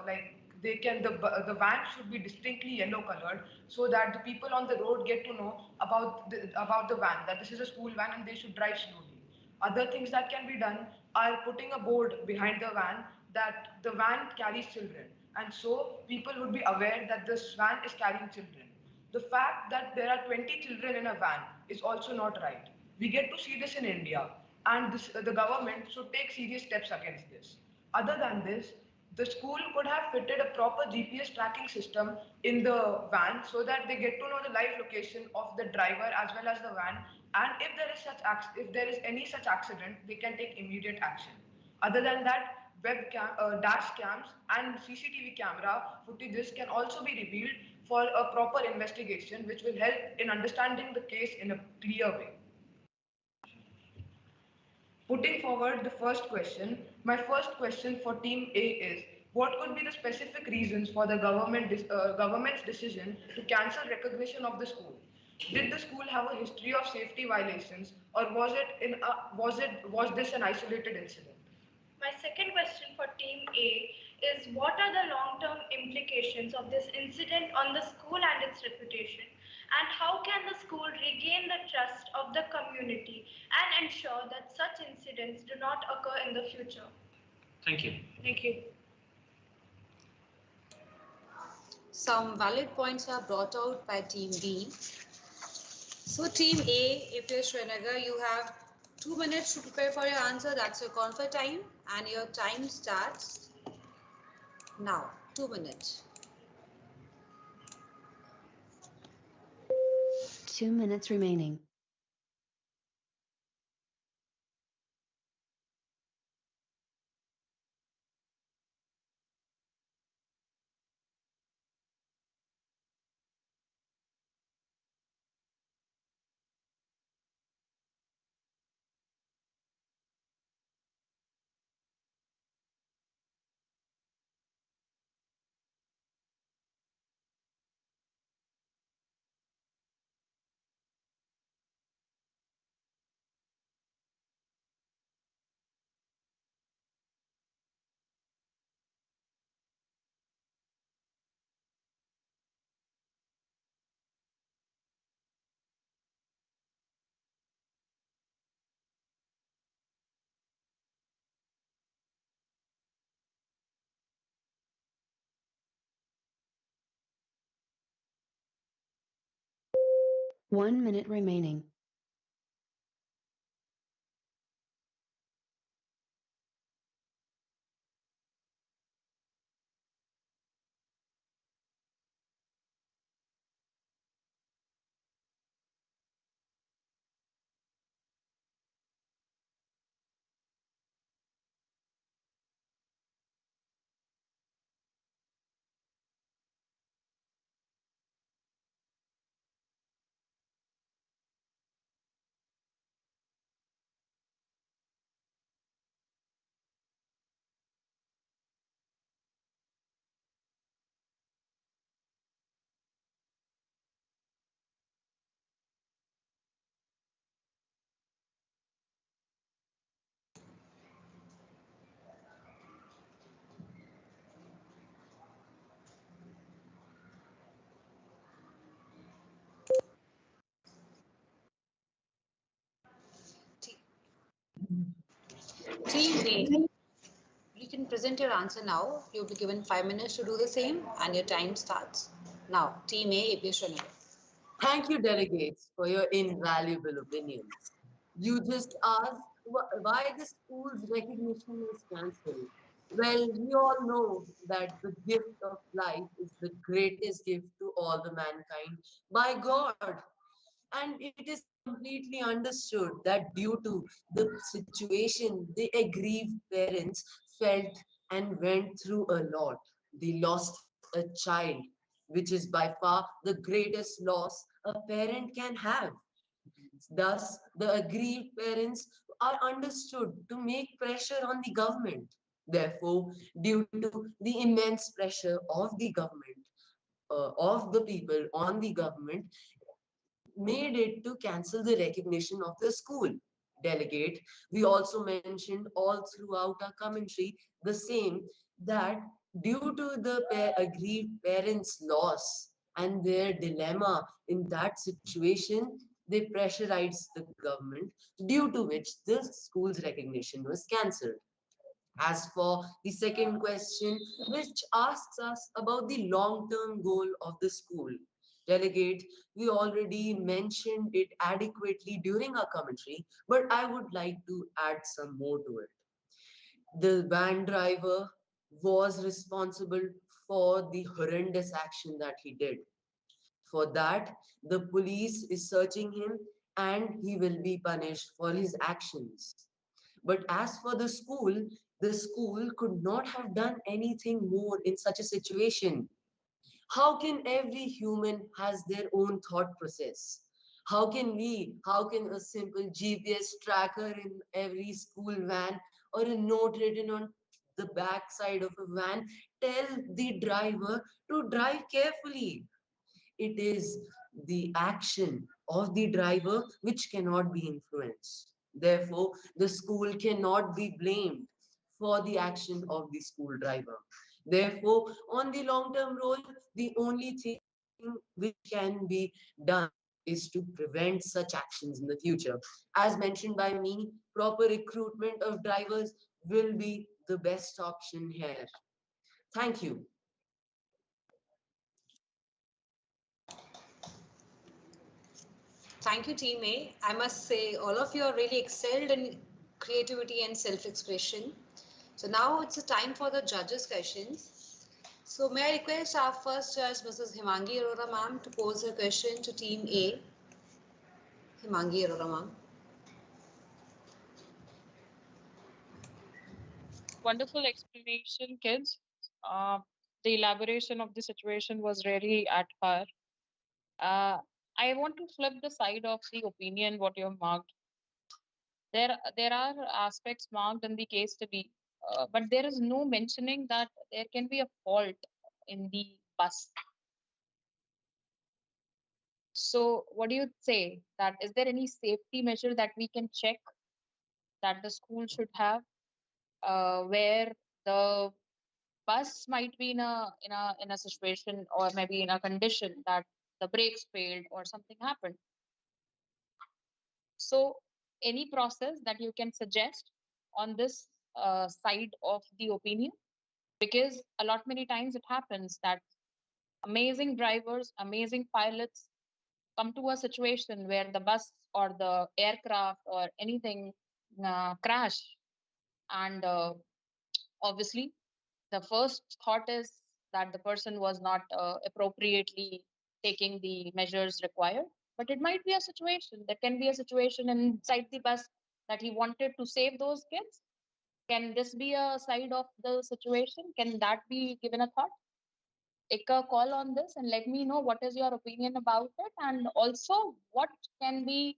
like they can the van should be distinctly yellow colored so that the people on the road get to know about the van, that this is a school van and they should drive slowly. Other things that can be done are putting a board behind the van that the van carries children, and so people would be aware that this van is carrying children. The fact that there are 20 children in a van is also not right. We get to see this in India, and the government should take serious steps against this. Other than this, the school could have fitted a proper GPS tracking system in the van so that they get to know the live location of the driver as well as the van, and if there is any such accident, they can take immediate action. Other than that, dash cams and CCTV camera footages can also be revealed for a proper investigation, which will help in understanding the case in a clear way. Putting forward the first question, my first question for Team A is, what could be the specific reasons for the government's decision to cancel recognition of the school? Did the school have a history of safety violations, or was this an isolated incident?
My second question for Team A is, what are the long-term implications of this incident on the school and its reputation? And how can the school regain the trust of the community and ensure that such incidents do not occur in the future?
Thank you.
Thank you.
Some valid points are brought out by Team B. So, Team A, if you're Srinagar, you have 2 minutes to prepare for your answer. That's your confer time, and your time starts now. 2 minutes.
2 minutes remaining. One minute remaining.
Team A, you can present your answer now. You'll be given 5 minutes to do the same, and your time starts now. Team A, if you're Srinagar.
Thank you, delegates, for your invaluable opinions. You just asked why the school's recognition is cancelled. Well, we all know that the gift of life is the greatest gift to all the mankind by God. And it is completely understood that due to the situation, the aggrieved parents felt and went through a lot. They lost a child, which is by far the greatest loss a parent can have. Thus, the aggrieved parents are understood to make pressure on the government. Therefore, due to the immense pressure of the government, of the people on the government, made it to cancel the recognition of the school delegate. We also mentioned all throughout our commentary the same, that due to the aggrieved parents' loss and their dilemma in that situation, they pressurized the government, due to which the school's recognition was cancelled. As for the second question, which asks us about the long term goal of the school, delegate, we already mentioned it adequately during our commentary, but I would like to add some more to it. The van driver was responsible for the horrendous action that he did. For that, the police is searching him and he will be punished for his actions. But as for the school could not have done anything more in such a situation. How can every human has their own thought process? How can a simple GPS tracker in every school van or a note written on the back side of a van tell the driver to drive carefully? It is the action of the driver which cannot be influenced. Therefore, the school cannot be blamed for the action of the school driver. Therefore, on the long term role, the only thing which can be done is to prevent such actions in the future. As mentioned by me, proper recruitment of drivers will be the best option here. Thank you.
Thank you, Team A. I must say, all of you are really excelled in creativity and self expression. So now it's a time for the judges' questions. So may I request our first judge, Mrs. Himangi Arora ma'am, to pose her question to Team A. Himangi Arora ma'am.
Wonderful explanation, kids. Uh, the elaboration of the situation was really at par. Uh, I want to flip the side of the opinion what you have marked. There are aspects marked in the case study, but there is no mentioning that there can be a fault in the bus. So, what do you say? That is there any safety measure that we can check that the school should have, where the bus might be in a situation or maybe in a condition that the brakes failed or something happened? So, any process that you can suggest on this side of the opinion? Because a lot many times it happens that amazing drivers, amazing pilots come to a situation where the bus or the aircraft or anything crash, and obviously the first thought is that the person was not appropriately taking the measures required. But it might be a situation, there can be a situation inside the bus that he wanted to save those kids. Can this be a side of the situation? Can that be given a thought? Take a call on this and let me know what is your opinion about it, and also what can be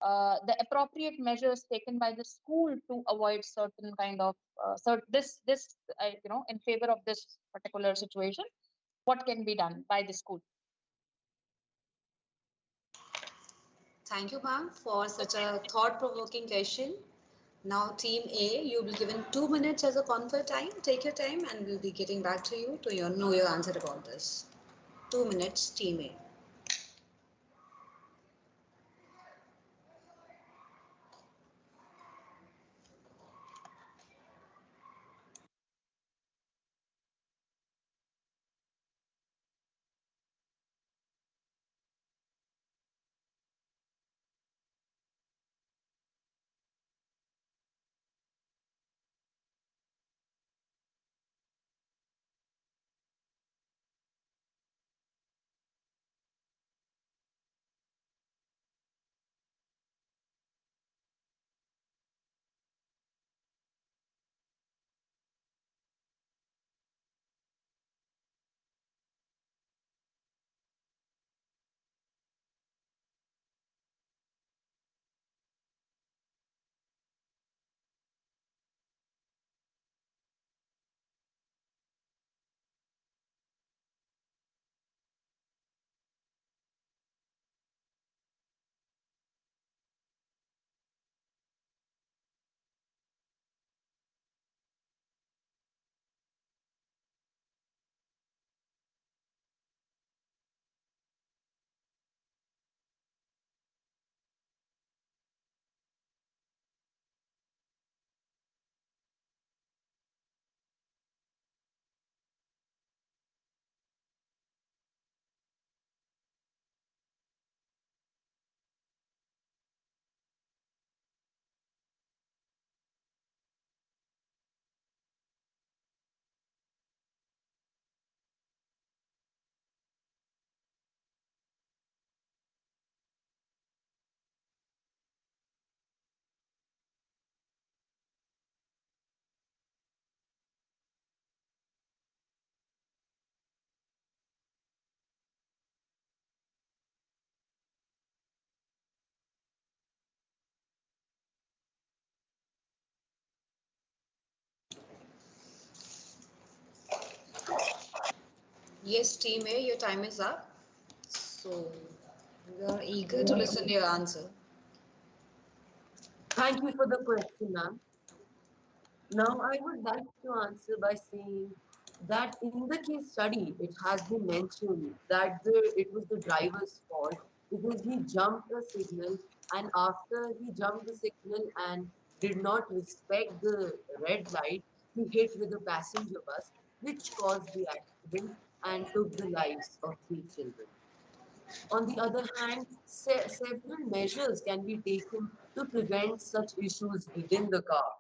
the appropriate measures taken by the school to avoid certain kind of this in favor of this particular situation. What can be done by the school?
Thank you, ma'am, for such a thought-provoking question. Now, Team A, you'll be given 2 minutes as a confer time. Take your time, and we'll be getting back to you to know your answer about this. 2 minutes, Team A. Yes, Team A, your time is up. So we are eager to listen to your answer.
Thank you for the question, ma'am. Now, I would like to answer by saying that in the case study, it has been mentioned that it was the driver's fault because he jumped a signal, and after he jumped the signal and did not respect the red light, he hit with a passenger bus, which caused the accident and took the lives of three children. On the other hand, several measures can be taken to prevent such issues within the car,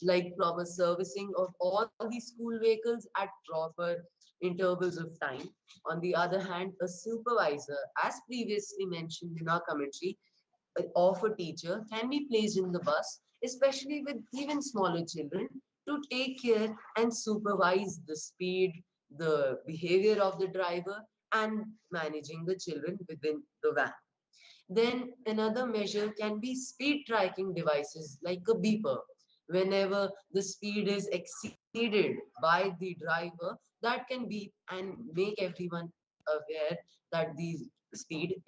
like proper servicing of all the school vehicles at proper intervals of time. On the other hand, a supervisor, as previously mentioned in our commentary, of a teacher can be placed in the bus, especially with even smaller children, to take care and supervise the speed, the behavior of the driver, and managing the children within the van. Then another measure can be speed tracking devices like a beeper. Whenever the speed is exceeded by the driver, that can beep and make everyone aware that the speed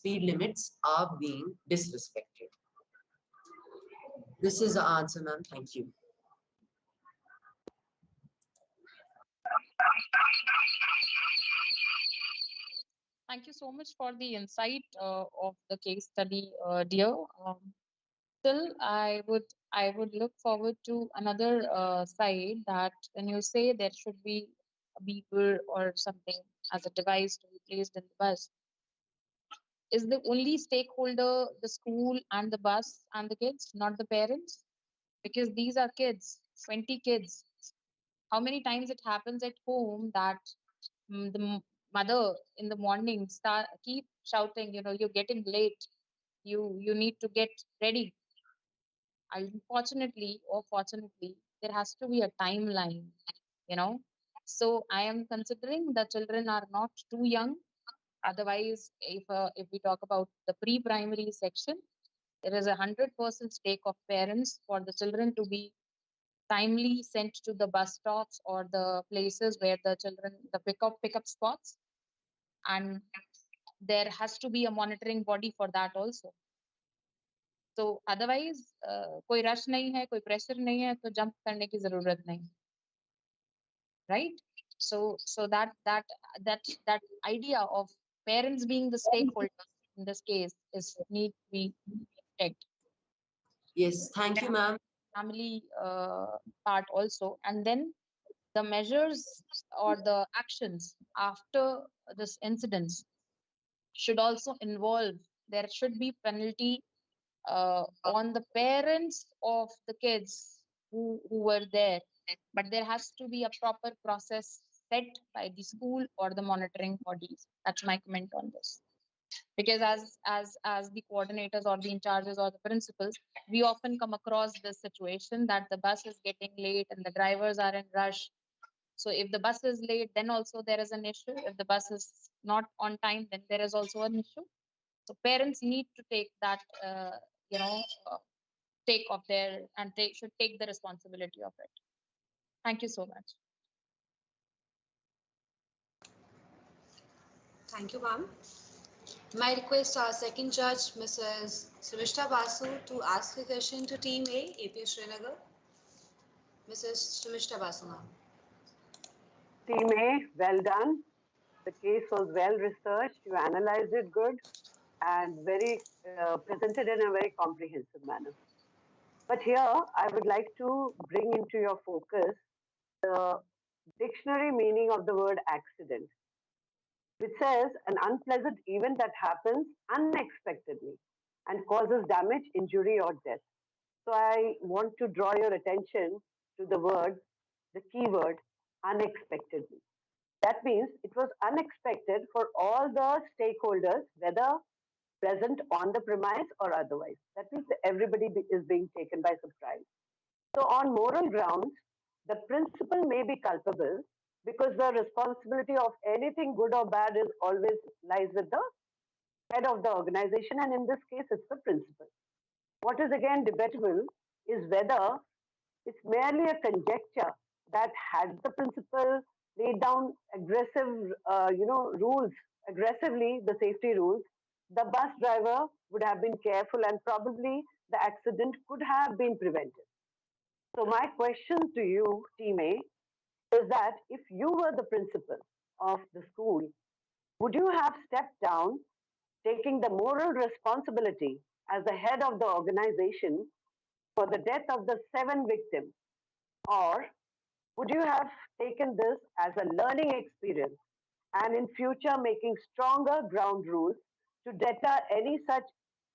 limits are being disrespected. This is the answer, ma'am. Thank you.
Thank you so much for the insight of the case study, dear. Still, I would look forward to another side that when you say there should be a beeper or something as a device to be placed in the bus, is the only stakeholder the school and the bus and the kids, not the parents? Because these are kids, 20 kids. How many times it happens at home that mother in the morning start keep shouting, you're getting late, you need to get ready. Unfortunately or fortunately, there has to be a timeline, you know. So I am considering the children are not too young. Otherwise, if we talk about the pre-primary section, there is 100% stake of parents for the children to be timely sent to the bus stops or the places where the children, the pickup spots, and there has to be a monitoring body for that also. तो otherwise कोई rush नहीं है, कोई pressure नहीं है, तो jump करने की जरूरत नहीं, right? So that idea of parents being the stakeholders in this case is need to be checked.
Yes, thank you, ma'am.
Family part also, and then the measures or the actions after this incident should also involve, there should be penalty on the parents of the kids who were there, but there has to be a proper process set by the school or the monitoring bodies. That's my comment on this. Because as the coordinators or the in charges or the principals, we often come across this situation that the bus is getting late and the drivers are in rush. So if the bus is late, then also there is an issue. If the bus is not on time, then there is also an issue. So parents need to take that, you know, uh, take of their, and they should take the responsibility of it. Thank you so much.
Thank you, ma'am. My request our second judge, Mrs. Sumishta Basu, to ask a question to Team A, APS Srinagar. Mrs. Sumishta Basu, ma'am.
Team A, well done. The case was well researched. You analyzed it good and very presented in a very comprehensive manner. But here, I would like to bring into your focus the dictionary meaning of the word accident, which says an unpleasant event that happens unexpectedly and causes damage, injury, or death. So I want to draw your attention to the word, the keyword, unexpectedly. That means it was unexpected for all the stakeholders, whether present on the premise or otherwise. That means that everybody is being taken by surprise. So, on moral grounds, the principal may be culpable because the responsibility of anything good or bad is always lies with the head of the organization, and in this case, it's the principal. What is again debatable is whether it's merely a conjecture that had the principal laid down aggressive, rules aggressively, the safety rules, the bus driver would have been careful and probably the accident could have been prevented. So my question to you, Team A, is that if you were the principal of the school, would you have stepped down, taking the moral responsibility as the head of the organization for the death of the seven victims? Or Would you have taken this as a learning experience and in future making stronger ground rules to deter any such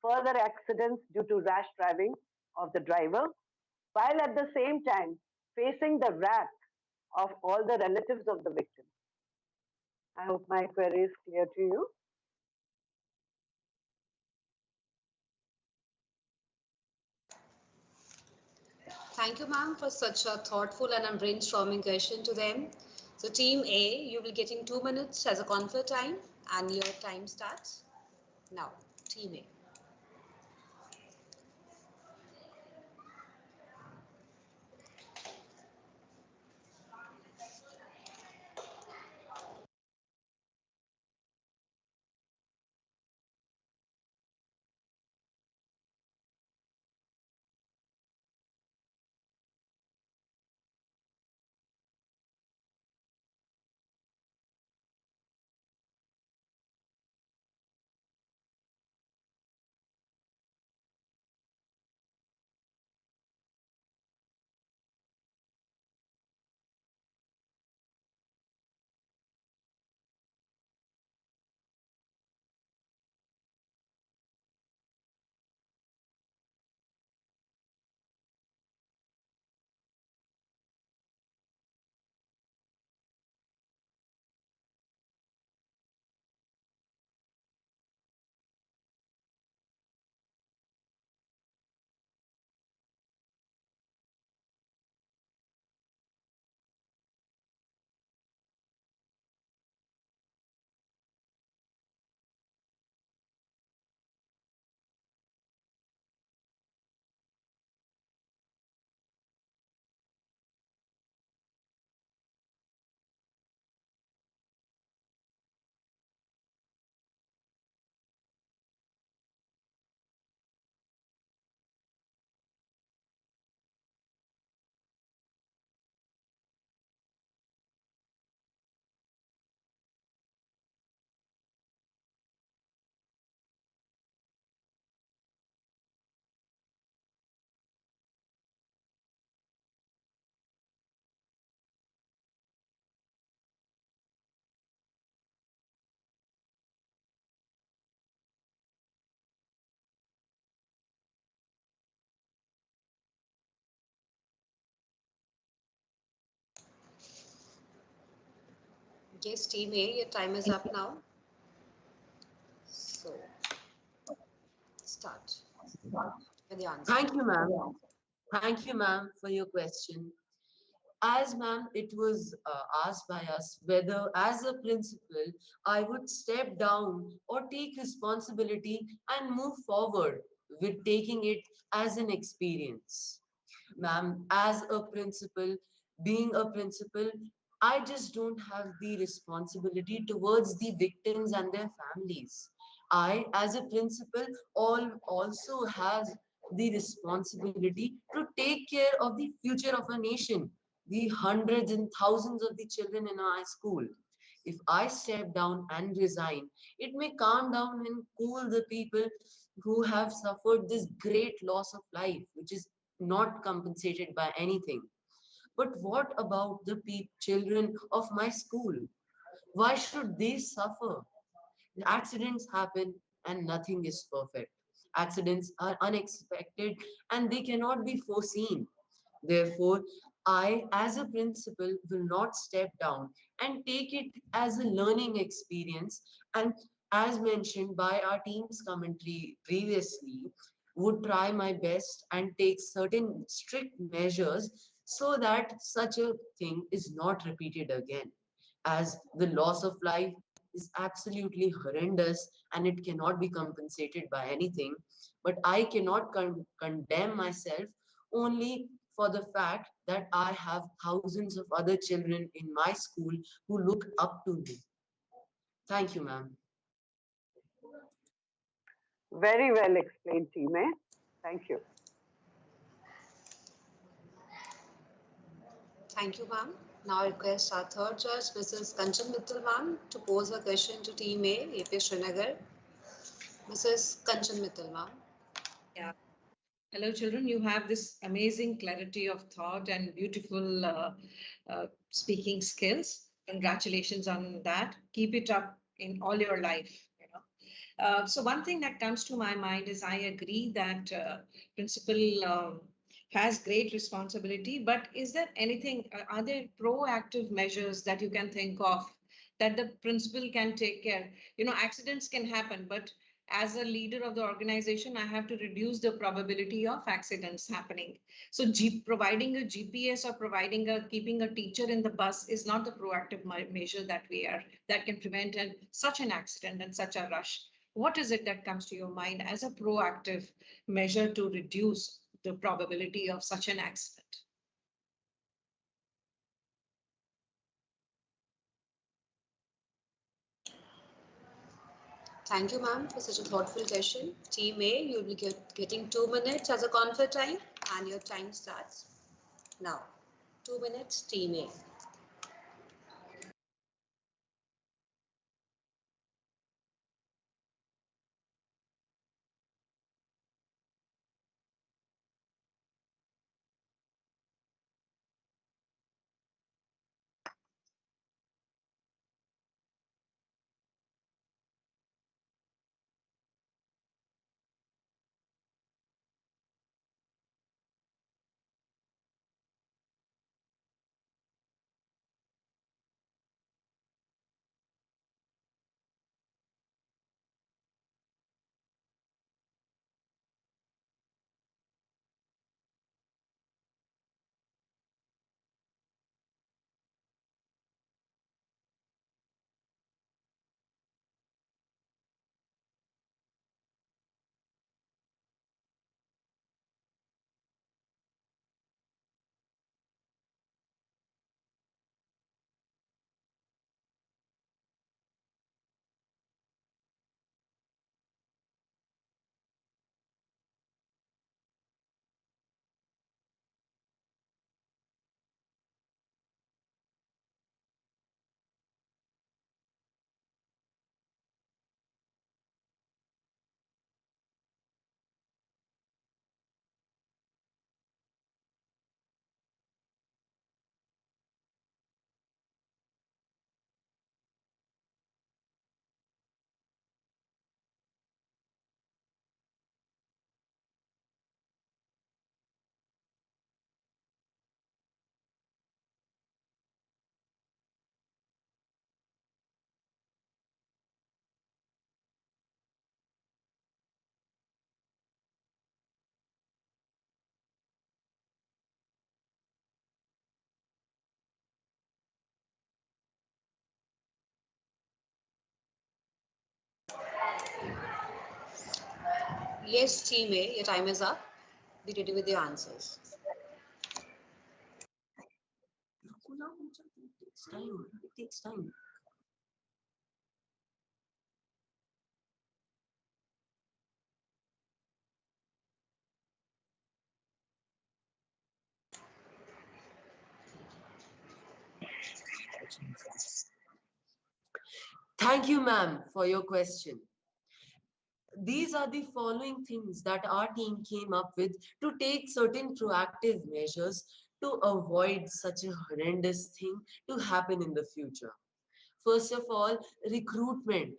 further accidents due to rash driving of the driver, while at the same time facing the wrath of all the relatives of the victim? I hope my query is clear to you.
Thank you, ma'am, for such a thoughtful and a brainstorming question to them. So, Team A, you will be getting 2 minutes as a confer time, and your time starts now. Team A. Yes, Team A, your time is up now. So, start with the answer.
Thank you, ma'am. Thank you, ma'am, for your question. As ma'am, it was asked by us whether, as a principal, I would step down or take responsibility and move forward with taking it as an experience. Ma'am, as a principal, being a principal, I just don't have the responsibility towards the victims and their families. I, as a principal, also has the responsibility to take care of the future of a nation, the hundreds and thousands of the children in our school. If I step down and resign, it may calm down and cool the people who have suffered this great loss of life, which is not compensated by anything. But what about the children of my school? Why should they suffer? Accidents happen and nothing is perfect. Accidents are unexpected and they cannot be foreseen. Therefore, I, as a principal, will not step down and take it as a learning experience. And as mentioned by our team's commentary previously, would try my best and take certain strict measures so that such a thing is not repeated again. As the loss of life is absolutely horrendous and it cannot be compensated by anything, but I cannot condemn myself only for the fact that I have thousands of other children in my school who look up to me. Thank you, ma'am.
Very well explained, Team A. Thank you.
Thank you, ma'am. Now I request our third judge, Mrs. Kanchan Mittal, ma'am, to pose a question to Team A, AP Srinagar. Mrs. Kanchan Mittal, ma'am.
Yeah.
Hello, children. You have this amazing clarity of thought and beautiful speaking skills. Congratulations on that. Keep it up in all your life. So one thing that comes to my mind is I agree that principal has great responsibility, but is there anything, are there proactive measures that you can think of that the principal can take care? Accidents can happen, but as a leader of the organization, I have to reduce the probability of accidents happening. So providing a GPS or keeping a teacher in the bus is not the proactive measure that can prevent such an accident and such a rush. What is it that comes to your mind as a proactive measure to reduce the probability of such an accident?
Thank you, ma'am, for such a thoughtful question. Team A, you'll be getting 2 minutes as a confer time, and your time starts now. 2 minutes, Team A. Yes, Team A, your time is up. Be ready with your answers.
It takes time. It takes time. Thank you, ma'am, for your question. These are the following things that our team came up with to take certain proactive measures to avoid such a horrendous thing to happen in the future. First of all, recruitment.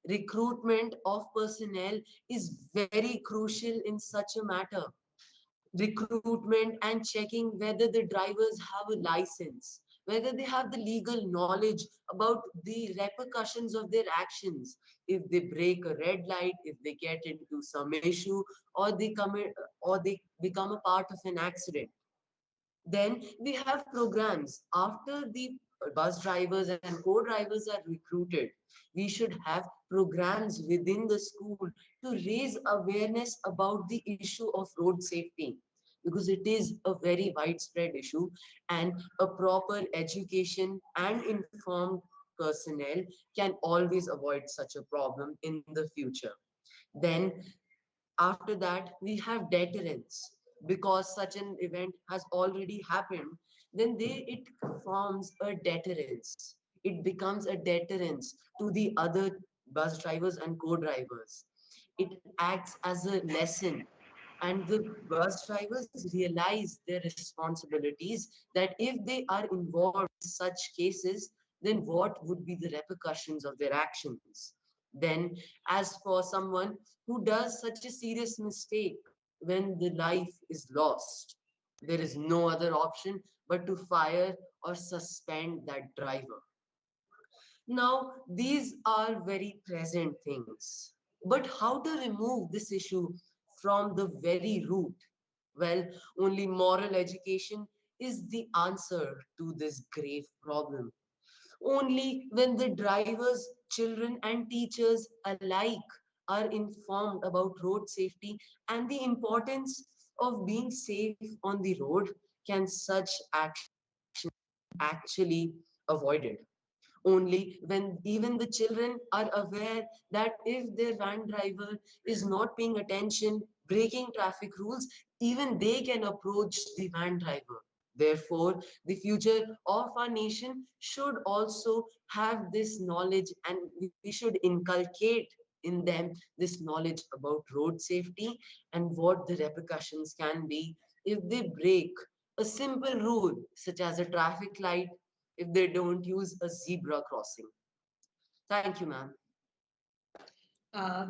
Recruitment of personnel is very crucial in such a matter. Recruitment and checking whether the drivers have a license, whether they have the legal knowledge about the repercussions of their actions. If they break a red light, if they get into some issue, or they become a part of an accident. Then we have programs. After the bus drivers and co-drivers are recruited, we should have programs within the school to raise awareness about the issue of road safety, because it is a very widespread issue, and a proper education and informed personnel can always avoid such a problem in the future. Then after that, we have deterrence. Because such an event has already happened, then it forms a deterrence. It becomes a deterrence to the other bus drivers and co-drivers. It acts as a lesson. And the bus drivers realize their responsibilities, that if they are involved in such cases, then what would be the repercussions of their actions? Then, as for someone who does such a serious mistake when the life is lost, there is no other option but to fire or suspend that driver. Now, these are very present things. But how to remove this issue from the very root? Well, only moral education is the answer to this grave problem. Only when the drivers, children, and teachers alike are informed about road safety and the importance of being safe on the road can such action actually avoided. Only when even the children are aware that if their van driver is not paying attention, breaking traffic rules, even they can approach the van driver. Therefore, the future of our nation should also have this knowledge, and we should inculcate in them this knowledge about road safety and what the repercussions can be if they break a simple rule such as a traffic light, if they don't use a zebra crossing. Thank you, ma'am.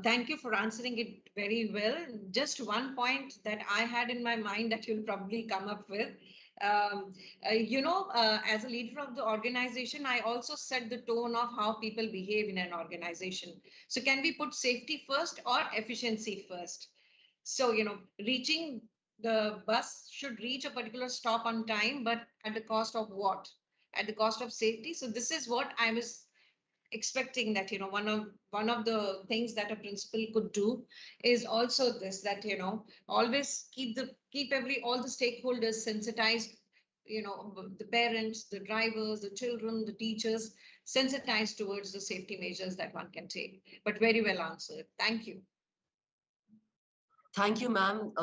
Thank you for answering it very well. Just one point that I had in my mind that you'll probably come up with. As a leader of the organization, I also set the tone of how people behave in an organization. So, can we put safety first or efficiency first? So, reaching the bus should reach a particular stop on time, but at the cost of what? At the cost of safety. So, this is what I was expecting, that one of the things that a principal could do is also this, that always keep every all the stakeholders sensitized, the parents, the drivers, the children, the teachers, sensitized towards the safety measures that one can take. But very well answered, thank you.
Thank you, ma'am.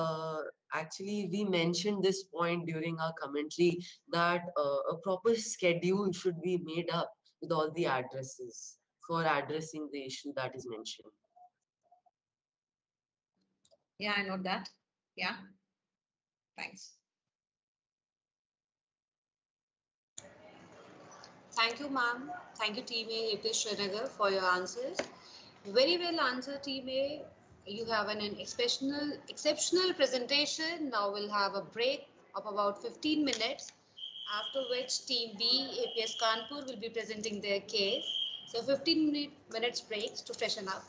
Actually, we mentioned this point during our commentary that a proper schedule should be made up with all the addresses for addressing the issue that is mentioned.
Yeah, I know that. Yeah, thanks.
Thank you, ma'am. Thank you, Team A, AP Srinagar, for your answers. Very well answered, Team A. You have an exceptional presentation. Now we'll have a break of about 15 minutes, after which Team B, APS Kanpur, will be presenting their case. So 15 minutes breaks to freshen up.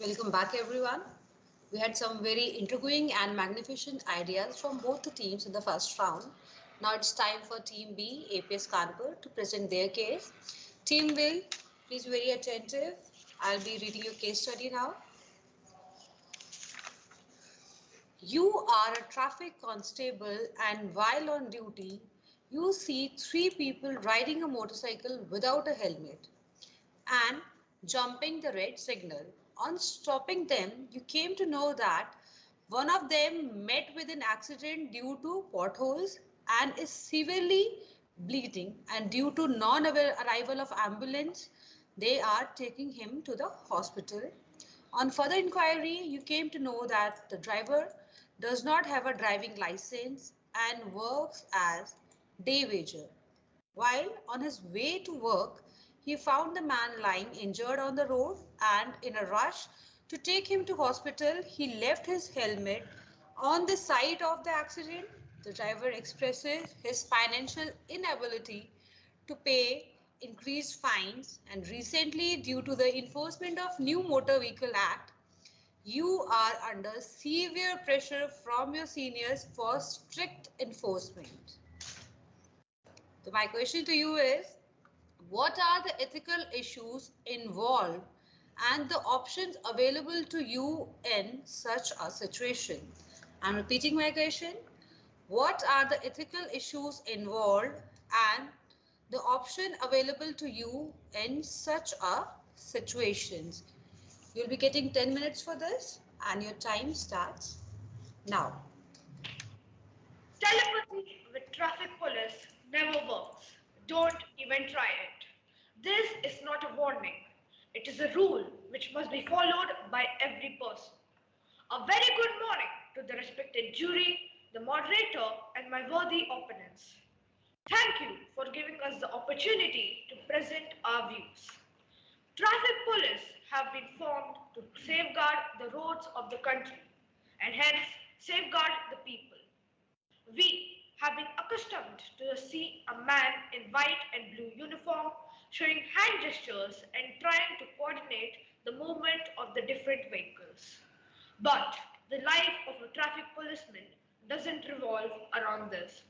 Welcome back, everyone. We had some very intriguing and magnificent ideas from both the teams in the first round. Now it's time for Team B, APS Kanpur, to present their case. Team Will, please be very attentive. I'll be reading your case study now. You are a traffic constable, and while on duty, you see three people riding a motorcycle without a helmet and jumping the red signal. On stopping them, you came to know that one of them met with an accident due to potholes and is severely bleeding, and due to non-arrival of ambulance, they are taking him to the hospital. On further inquiry, you came to know that the driver does not have a driving license and works as day wager. While on his way to work, he found the man lying injured on the road, and in a rush to take him to hospital, he left his helmet on the site of the accident. The driver expresses his financial inability to pay increased fines, and recently, due to the enforcement of new Motor Vehicle Act, you are under severe pressure from your seniors for strict enforcement. So my question to you is, what are the ethical issues involved and the options available to you in such a situation? I'm repeating my question. What are the ethical issues involved and the option available to you in such a situations? You'll be getting 10 minutes for this, and your time starts now.
Telepathy with traffic police never works. Don't even try it. This is not a warning. It is a rule which must be followed by every person. A very good morning to the respected jury, the moderator, and my worthy opponents. Thank you for giving us the opportunity to present our views. Traffic police have been formed to safeguard the roads of the country and hence safeguard the people. We have been accustomed to see a man in white and blue uniform showing hand gestures and trying to coordinate the movement of the different vehicles. But the life of a traffic policeman doesn't revolve around this.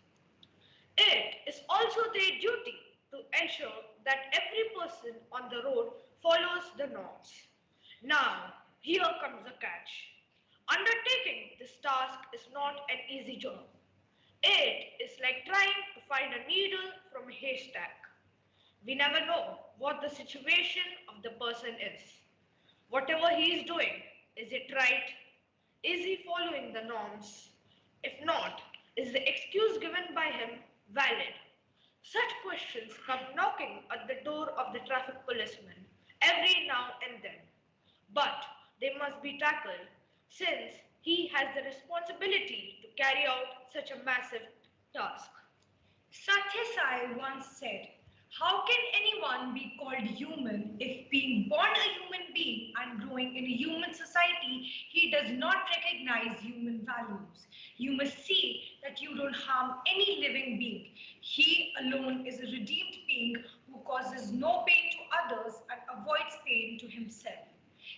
It is also their duty to ensure that every person on the road follows the norms. Now, here comes the catch. Undertaking this task is not an easy job. It is like trying to find a needle from a haystack. We never know what the situation of the person is. Whatever he is doing, is it right? Is he following the norms? If not, is the excuse given by him valid? Such questions come knocking at the door of the traffic policeman every now and then. But they must be tackled since he has the responsibility to carry out such a massive task.
Satya Sai once said, "How can anyone be called human if being born a human being and growing in a human society, he does not recognize human values? You must see that you don't harm any living being. He alone is a redeemed being who causes no pain to others and avoids pain to himself."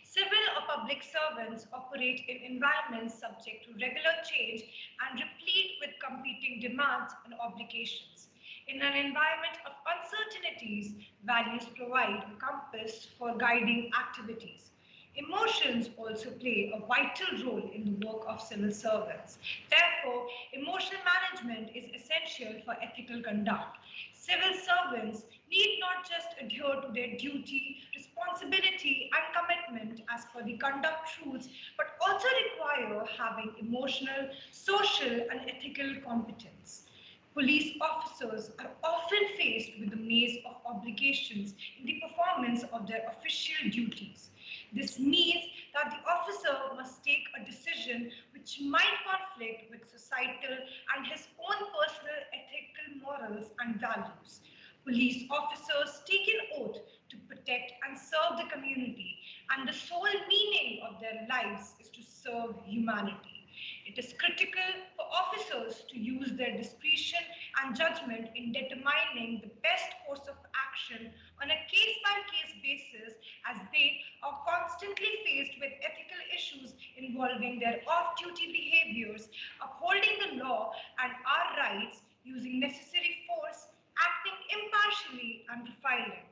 Civil or public servants operate in environments subject to regular change and replete with competing demands and obligations. In an environment of uncertainties, values provide a compass for guiding activities. Emotions also play a vital role in the work of civil servants. Therefore, emotional management is essential for ethical conduct. Civil servants need not just adhere to their duty, responsibility, and commitment as per the conduct rules, but also require having emotional, social, and ethical competence. Police officers are often faced with the maze of obligations in the performance of their official duties. This means that the officer must take a decision which might conflict with societal and his own personal ethical morals and values. Police officers take an oath to protect and serve the community, and the sole meaning of their lives is to serve humanity. It is critical for officers to use their discretion and judgment in determining the best course of action action on a case-by-case basis as they are constantly faced with ethical issues involving their off-duty behaviors, upholding the law and our rights, using necessary force, acting impartially and profiling.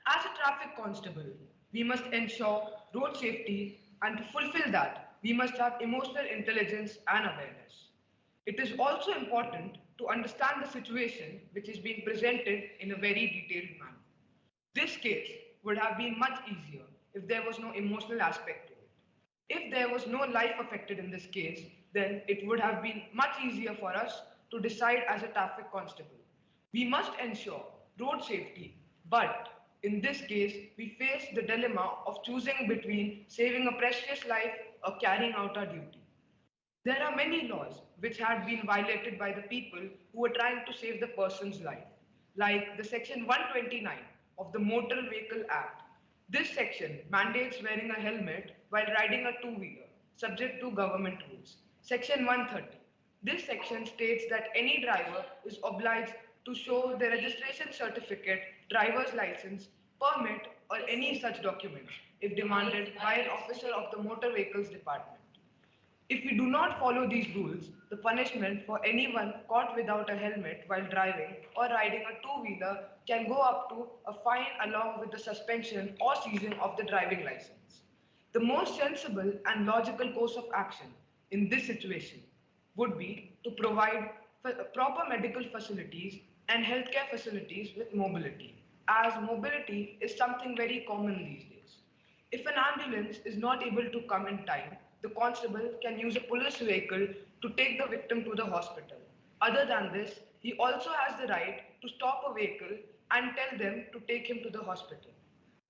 As a traffic constable, we must ensure road safety, and to fulfill that, we must have emotional intelligence and awareness. It is also important to understand the situation which is being presented in a very detailed manner. This case would have been much easier if there was no emotional aspect to it. If there was no life affected in this case, then it would have been much easier for us to decide as a traffic constable. We must ensure road safety, but in this case, we face the dilemma of choosing between saving a precious life or carrying out our duty. There are many laws which had been violated by the people who were trying to save the person's life, like the Section 129 of the Motor Vehicle Act. This section mandates wearing a helmet while riding a two-wheeler, subject to government rules. Section 130. This section states that any driver is obliged to show the registration certificate, driver's license, permit, or any such documents if demanded by an officer of the Motor Vehicles Department. If we do not follow these rules, the punishment for anyone caught without a helmet while driving or riding a two-wheeler can go up to a fine along with the suspension or seizing of the driving license. The most sensible and logical course of action in this situation would be to provide proper medical facilities and healthcare facilities with mobility, as mobility is something very common these days. If an ambulance is not able to come in time, the constable can use a police vehicle to take the victim to the hospital. Other than this, he also has the right to stop a vehicle and tell them to take him to the hospital.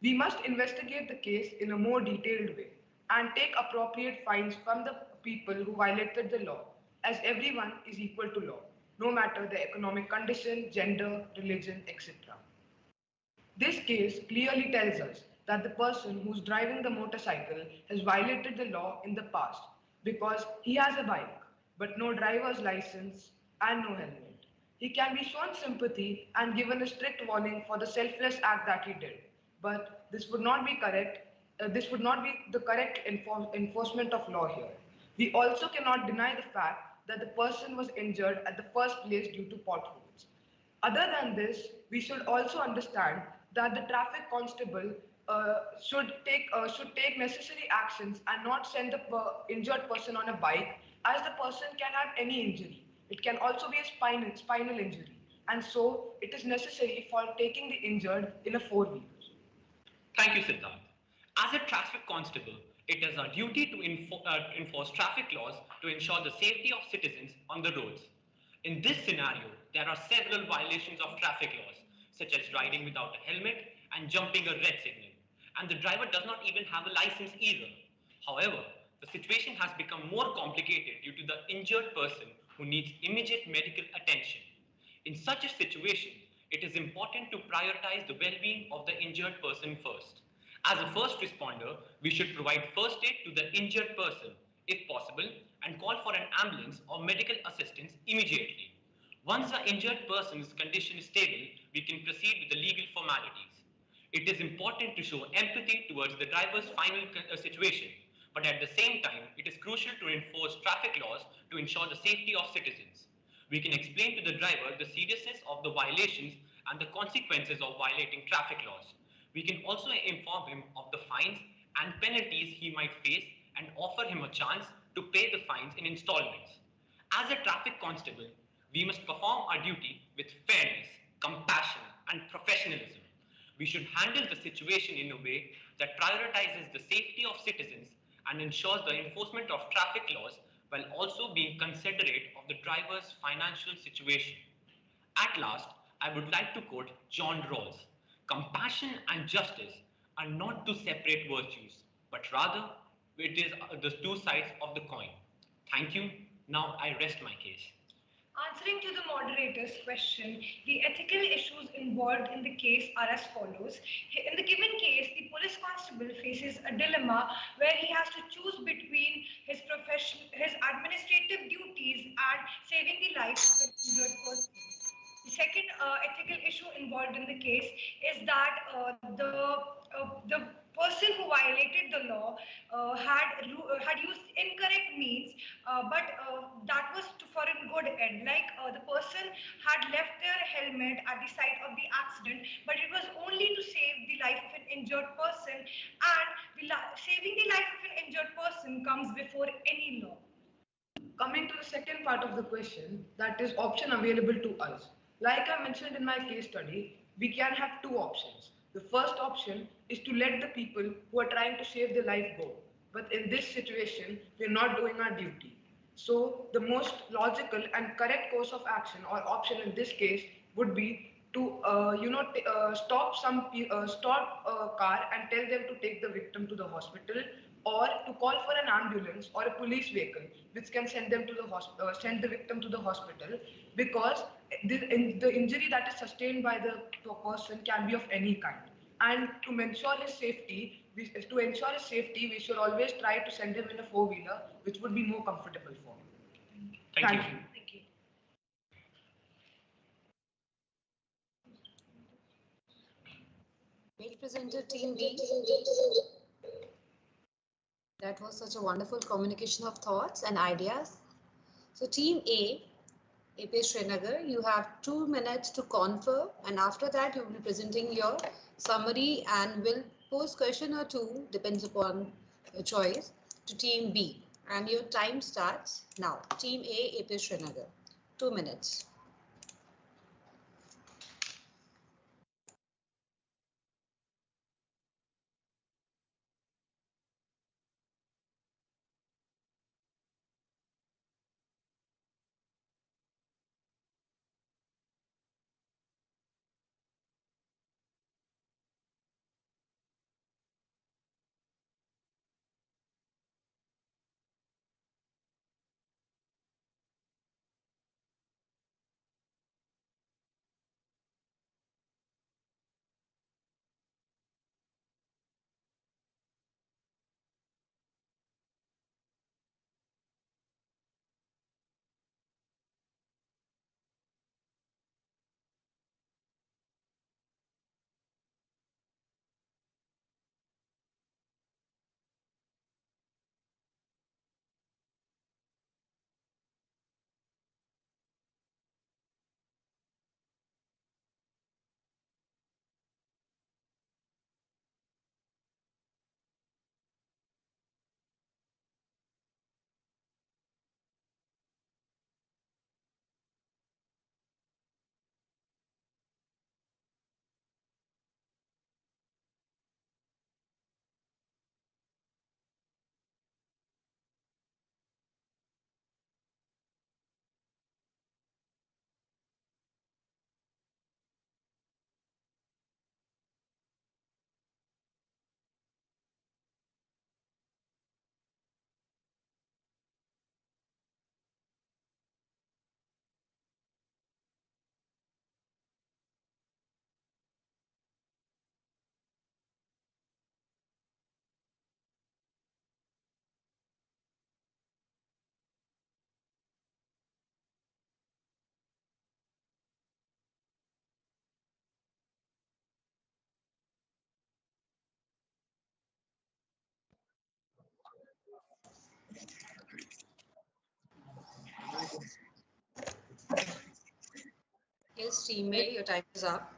We must investigate the case in a more detailed way and take appropriate fines from the people who violated the law, as everyone is equal to law, no matter their economic condition, gender, religion, etc. This case clearly tells us that the person who's driving the motorcycle has violated the law in the past because he has a bike but no driver's license and no helmet. He can be shown sympathy and given a strict warning for the selfless act that he did. But this would not be correct. This would not be the correct enforcement of law here. We also cannot deny the fact that the person was injured at the first place due to potholes. Other than this, we should also understand that the traffic constable should take necessary actions and not send the injured person on a bike, as the person can have any injury. It can also be a spinal injury, and so it is necessary for taking the injured in a four-wheeler.
Thank you, Siddharth. As a traffic constable, it is our duty to enforce traffic laws to ensure the safety of citizens on the roads. In this scenario, there are several violations of traffic laws, such as riding without a helmet and jumping a red signal. And the driver does not even have a license either. However, the situation has become more complicated due to the injured person who needs immediate medical attention. In such a situation, it is important to prioritize the well-being of the injured person first. As a first responder, we should provide first aid to the injured person, if possible, and call for an ambulance or medical assistance immediately. Once the injured person's condition is stable, we can proceed with the legal formalities. It is important to show empathy towards the driver's final situation, but at the same time, it is crucial to enforce traffic laws to ensure the safety of citizens. We can explain to the driver the seriousness of the violations and the consequences of violating traffic laws. We can also inform him of the fines and penalties he might face and offer him a chance to pay the fines in installments. As a traffic constable, we must perform our duty with fairness, compassion, and professionalism. We should handle the situation in a way that prioritizes the safety of citizens and ensures the enforcement of traffic laws while also being considerate of the driver's financial situation. At last, I would like to quote John Rawls: compassion and justice are not two separate virtues, but rather it is the two sides of the coin. Thank you. Now I rest my case.
Answering to the moderator's question, the ethical issues involved in the case are as follows. In the given case, the police constable faces a dilemma where he has to choose between his administrative duties and saving the life of an injured person. second ethical issue involved in the case is that the person who violated the law had used incorrect means, but that was for a good end. Like the person had left their helmet at the site of the accident, but it was only to save the life of an injured person, and saving the life of an injured person comes before any law.
Coming to the second part of the question, that is option available to us. Like I mentioned in my case study, we can have two options. The first option is to let the people who are trying to save their life go. But in this situation, we're not doing our duty. So the most logical and correct course of action or option in this case would be to stop a car and tell them to take the victim to the hospital, or to call for an ambulance or a police vehicle which can send them to the send the victim to the hospital, because the injury that is sustained by the person can be of any kind. And to ensure his safety, we should always try to send him in a four-wheeler, which would be more comfortable for him.
Thank you.
Thank you.
Great presenter, Team B. That was such a wonderful communication of thoughts and ideas. So Team A, APS Srinagar, you have 2 minutes to confer, and after that you will be presenting your summary and will pose question or two, depends upon your choice, to Team B. And your time starts now. Team A, APS Srinagar, 2 minutes. Yes, Team A, your time is up.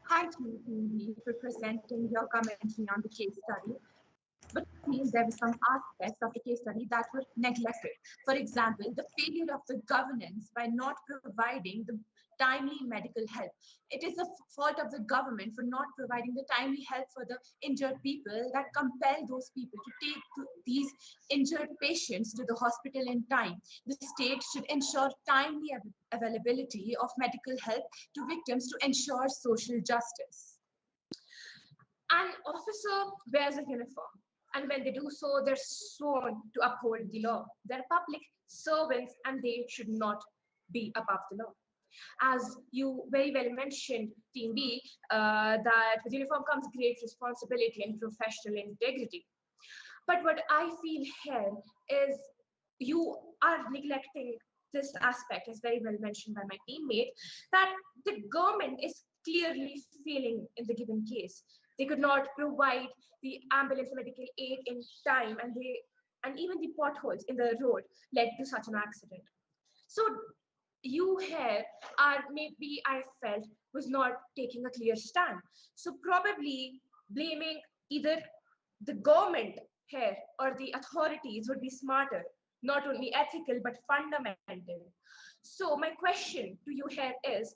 Thank you, Team B, for presenting your commentary on the case study. But I feel there were some aspects of the case study that were neglected. For example, the failure of the governance by not providing the timely medical help. It is the fault of the government for not providing the timely help for the injured people that compel those people to take these injured patients to the hospital in time. The state should ensure timely availability of medical help to victims to ensure social justice. An officer wears a uniform, and when they do so, they're sworn to uphold the law. They're public servants, and they should not be above the law. As you very well mentioned, Team B, that with uniform comes great responsibility and professional integrity. But what I feel here is you are neglecting
this aspect is very well mentioned by my teammate, that the government is clearly failing in the given case. They could not provide the ambulance and medical aid in time, and even the potholes in the road led to such an accident. So you here are, maybe I felt, was not taking a clear stand. So probably blaming either the government here or the authorities would be smarter, not only ethical but fundamental. So my question to you here is,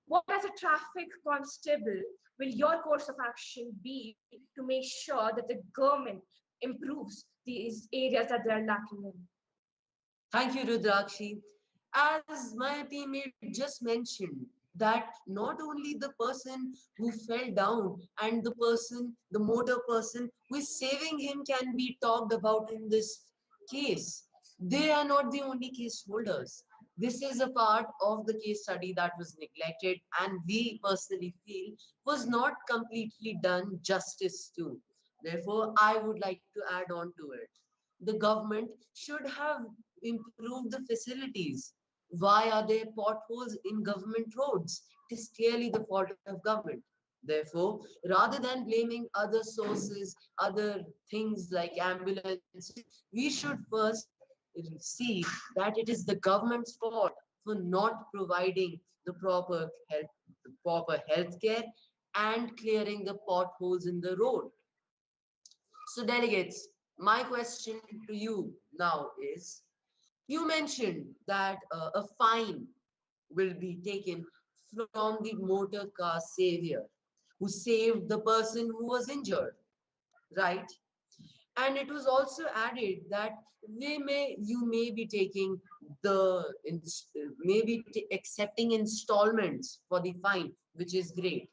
what as a traffic constable will your course of action be to make sure that the government improves these areas that they are lacking in?
Thank you, Rudrakshi. As my teammate just mentioned, that not only the person who fell down and the person, the motor person who is saving him can be talked about in this case. They are not the only case holders. This is a part of the case study that was neglected and we personally feel was not completely done justice to. Therefore, I would like to add on to it. The government should have improved the facilities. Why are there potholes in government roads? It is clearly the fault of government. Therefore, rather than blaming other sources, other things like ambulances, we should first see that it is the government's fault for not providing the proper health care and clearing the potholes in the road. So, delegates, my question to you now is, you mentioned that a fine will be taken from the motor car savior who saved the person who was injured, right? And it was also added that you may be taking maybe accepting installments for the fine, which is great.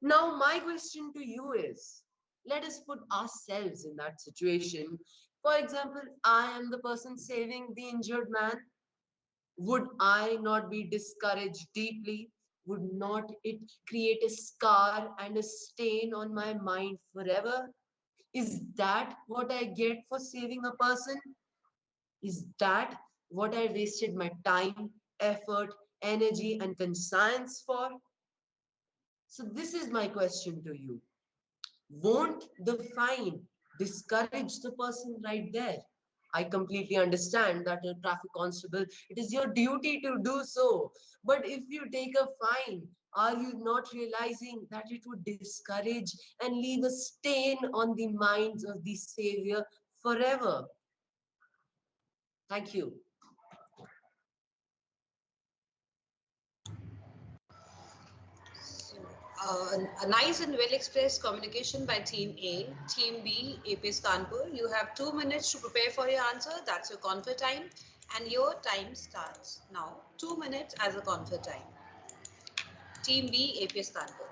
Now, my question to you is, let us put ourselves in that situation. For example, I am the person saving the injured man. Would I not be discouraged deeply? Would not it create a scar and a stain on my mind forever? Is that what I get for saving a person? Is that what I wasted my time, effort, energy, and conscience for? So, this is my question to you. Won't the fine discourage the person right there? I completely understand that a traffic constable, it is your duty to do so. But if you take a fine, are you not realizing that it would discourage and leave a stain on the minds of the Savior forever? Thank you.
A nice and well expressed communication by Team A. Team B, APS Kanpur. You have 2 minutes to prepare for your answer. That's your confer time. And your time starts now. 2 minutes as a confer time. Team B, APS Kanpur.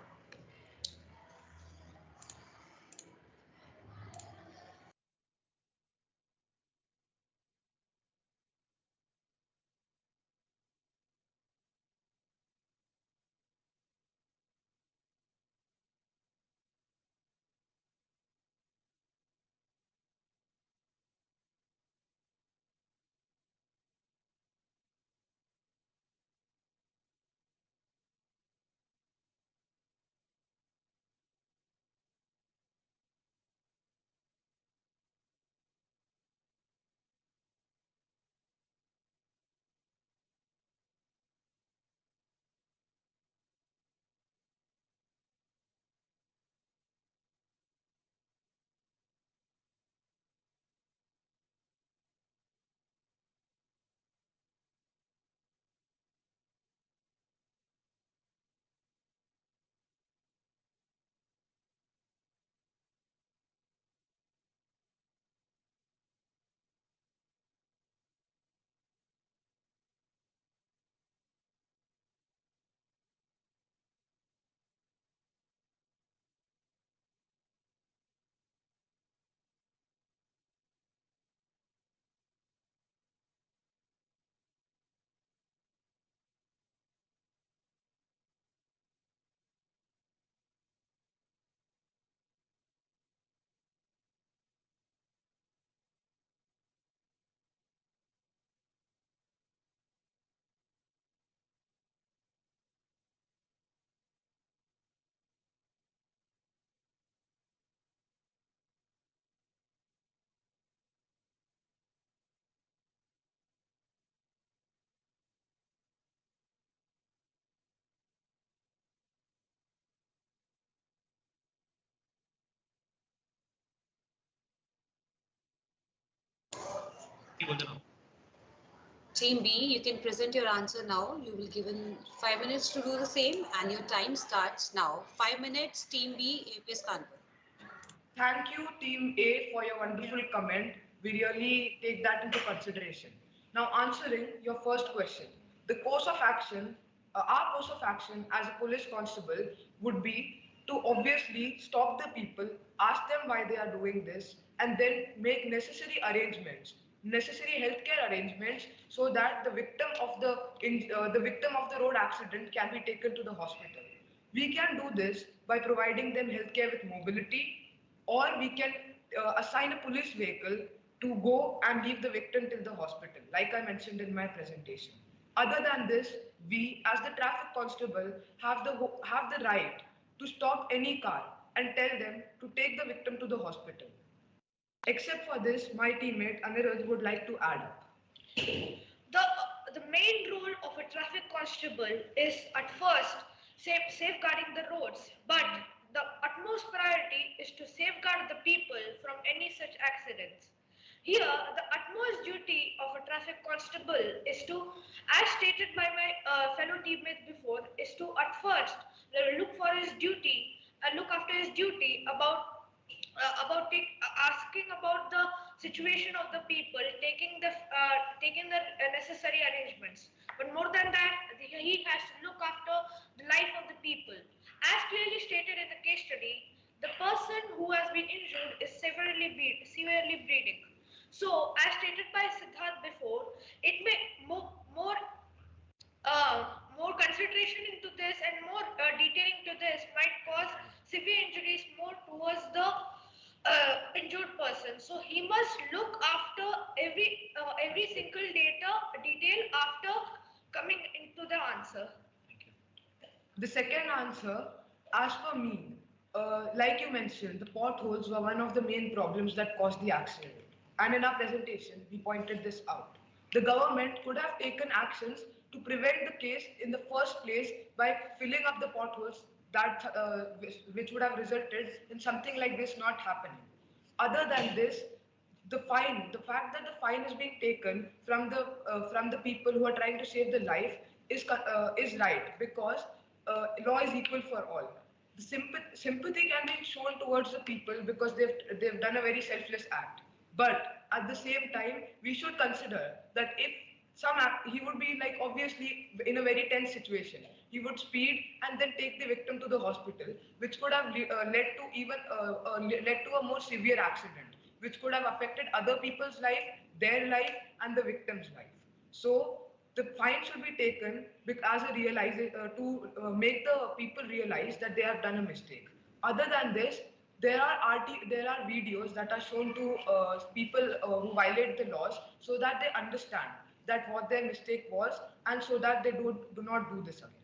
golden hour.
Team B, you can present your answer now. You will given 5 minutes to do the same, and your time starts now. 5 minutes, Team B, APS Kanpur.
Thank you, Team A, for your wonderful comment. We really take that into consideration. Now, answering your first question, the course of action, our course of action as a police constable would be to obviously stop the people, ask them why they are doing this, and then make necessary healthcare arrangements, so that the victim of the road accident can be taken to the hospital. We can do this by providing them healthcare with mobility, or we can assign a police vehicle to go and leave the victim till the hospital, like I mentioned in my presentation. Other than this, we as the traffic constable have the right to stop any car and tell them to take the victim to the hospital. Except for this, my teammate Anirudh would like to add up.
The main role of a traffic constable is at first safeguarding the roads, but the utmost priority is to safeguard the people from any such accidents. Here, the utmost duty of a traffic constable is to, as stated by my fellow teammates before, is to at first look for his duty and look after his duty asking about the situation of the people, taking the necessary arrangements. But more than that, he has to look after the life of the people. As clearly stated in the case study, the person who has been injured is severely bleeding. So, as stated by Siddharth before, it may more consideration into this and more detailing to this might cause severe injuries more towards the injured person. So he must look after every single detail after coming into the answer.
The second answer, as for me, like you mentioned, the potholes were one of the main problems that caused the accident. And in our presentation, we pointed this out. The government could have taken actions to prevent the case in the first place by filling up the potholes which would have resulted in something like this not happening. Other than this, the fact that the fine is being taken from the people who are trying to save the life is right, because law is equal for all. The sympathy can be shown towards the people because they've done a very selfless act. But at the same time, we should consider that if he would be like obviously in a very tense situation. He would speed and then take the victim to the hospital, which could have led to a more severe accident, which could have affected other people's life, their life, and the victim's life. So the fine should be taken as a to make the people realize that they have done a mistake. Other than this, there are videos that are shown to people who violate the laws, so that they understand that what their mistake was, and so that they do not do this again.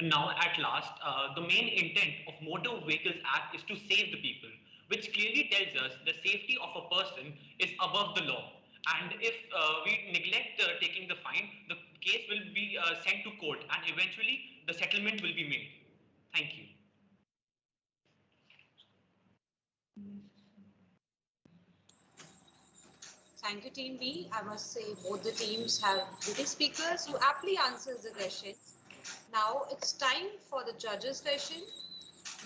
Now, at last, the main intent of Motor Vehicles Act is to save the people, which clearly tells us the safety of a person is above the law. And if we neglect taking the fine, the case will be sent to court, and eventually the settlement will be made. Thank you.
Thank you, Team B. I must say both the teams have British speakers who aptly answers the questions. Now it's time for the judges session.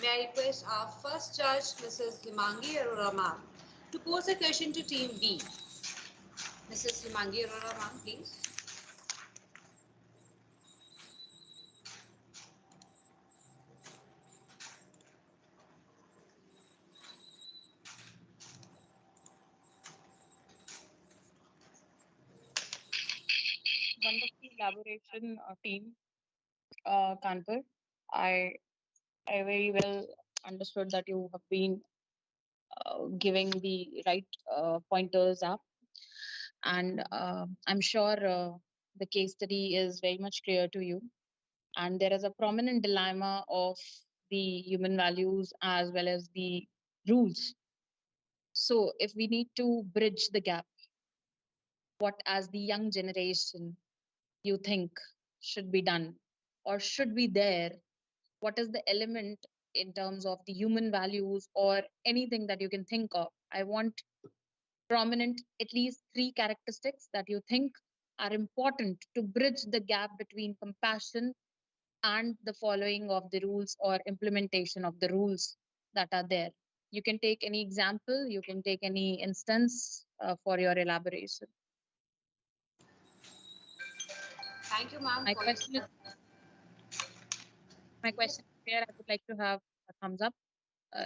May I request our first judge, Mrs. Himangi Arora ma'am, to pose a question to Team B. Mrs. Himangi Arora ma'am, please.
Wonderful elaboration, team Kanpur. I I very well understood that you have been giving the right pointers up, and I'm sure the case study is very much clear to you. And there is a prominent dilemma of the human values as well as the rules. So, if we need to bridge the gap, what as the young generation you think should be done or should be there? What is the element in terms of the human values or anything that you can think of? I want prominent at least three characteristics that you think are important to bridge the gap between compassion and the following of the rules or implementation of the rules that are there. You can take any example, you can take any instance for your elaboration.
Thank you, ma'am,
My
for your
question is my question is clear. I would like to have a thumbs up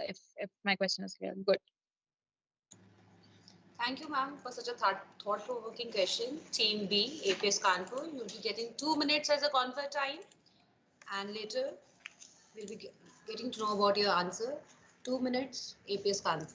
if my question is clear. Good.
Thank you, ma'am, for such a thought-provoking question. Team B, APS Kanpur, you'll be getting 2 minutes as a confer time, and later we'll be getting to know about your answer. 2 minutes, APS Kanpur.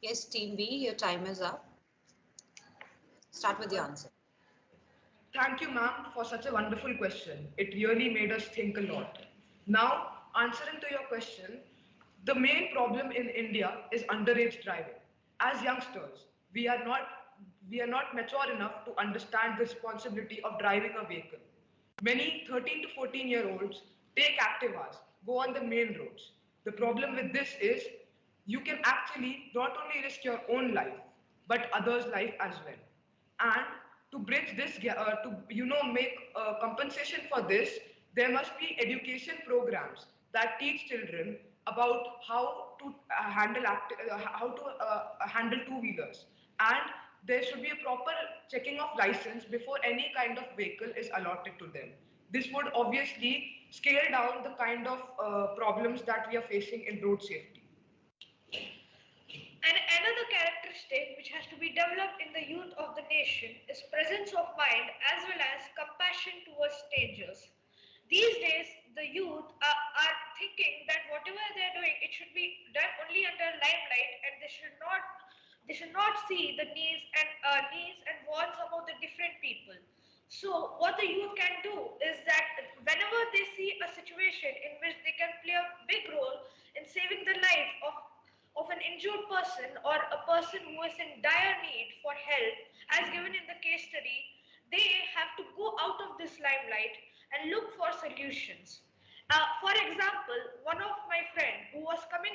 Yes, Team B, your time is up. Start with the answer.
Thank you, ma'am, for such a wonderful question. It really made us think a lot. Now, answering to your question, the main problem in India is underage driving. As youngsters, we are not we are not mature enough to understand the responsibility of driving a vehicle. Many 13 to 14-year-olds take Activas, go on the main roads. The problem with this is you can actually not only risk your own life, but others' life as well. And to bridge this, to make compensation for this, there must be education programs that teach children about how to handle two-wheelers, and there should be a proper checking of license before any kind of vehicle is allotted to them. This would obviously scale down the kind of problems that we are facing in road safety.
And another characteristic which has to be developed in the youth of the nation is presence of mind as well as compassion towards strangers. These days, the youth are thinking that whatever they're doing, it should be done only under limelight, and they should not see the needs and wants about the different people. So what the youth can do is that whenever they see a situation in which they can play a big role in saving the life of an injured person or a person who is in dire need for help, as given in the case study, they have to go out of this limelight and look for solutions. For example, one of my friend who was coming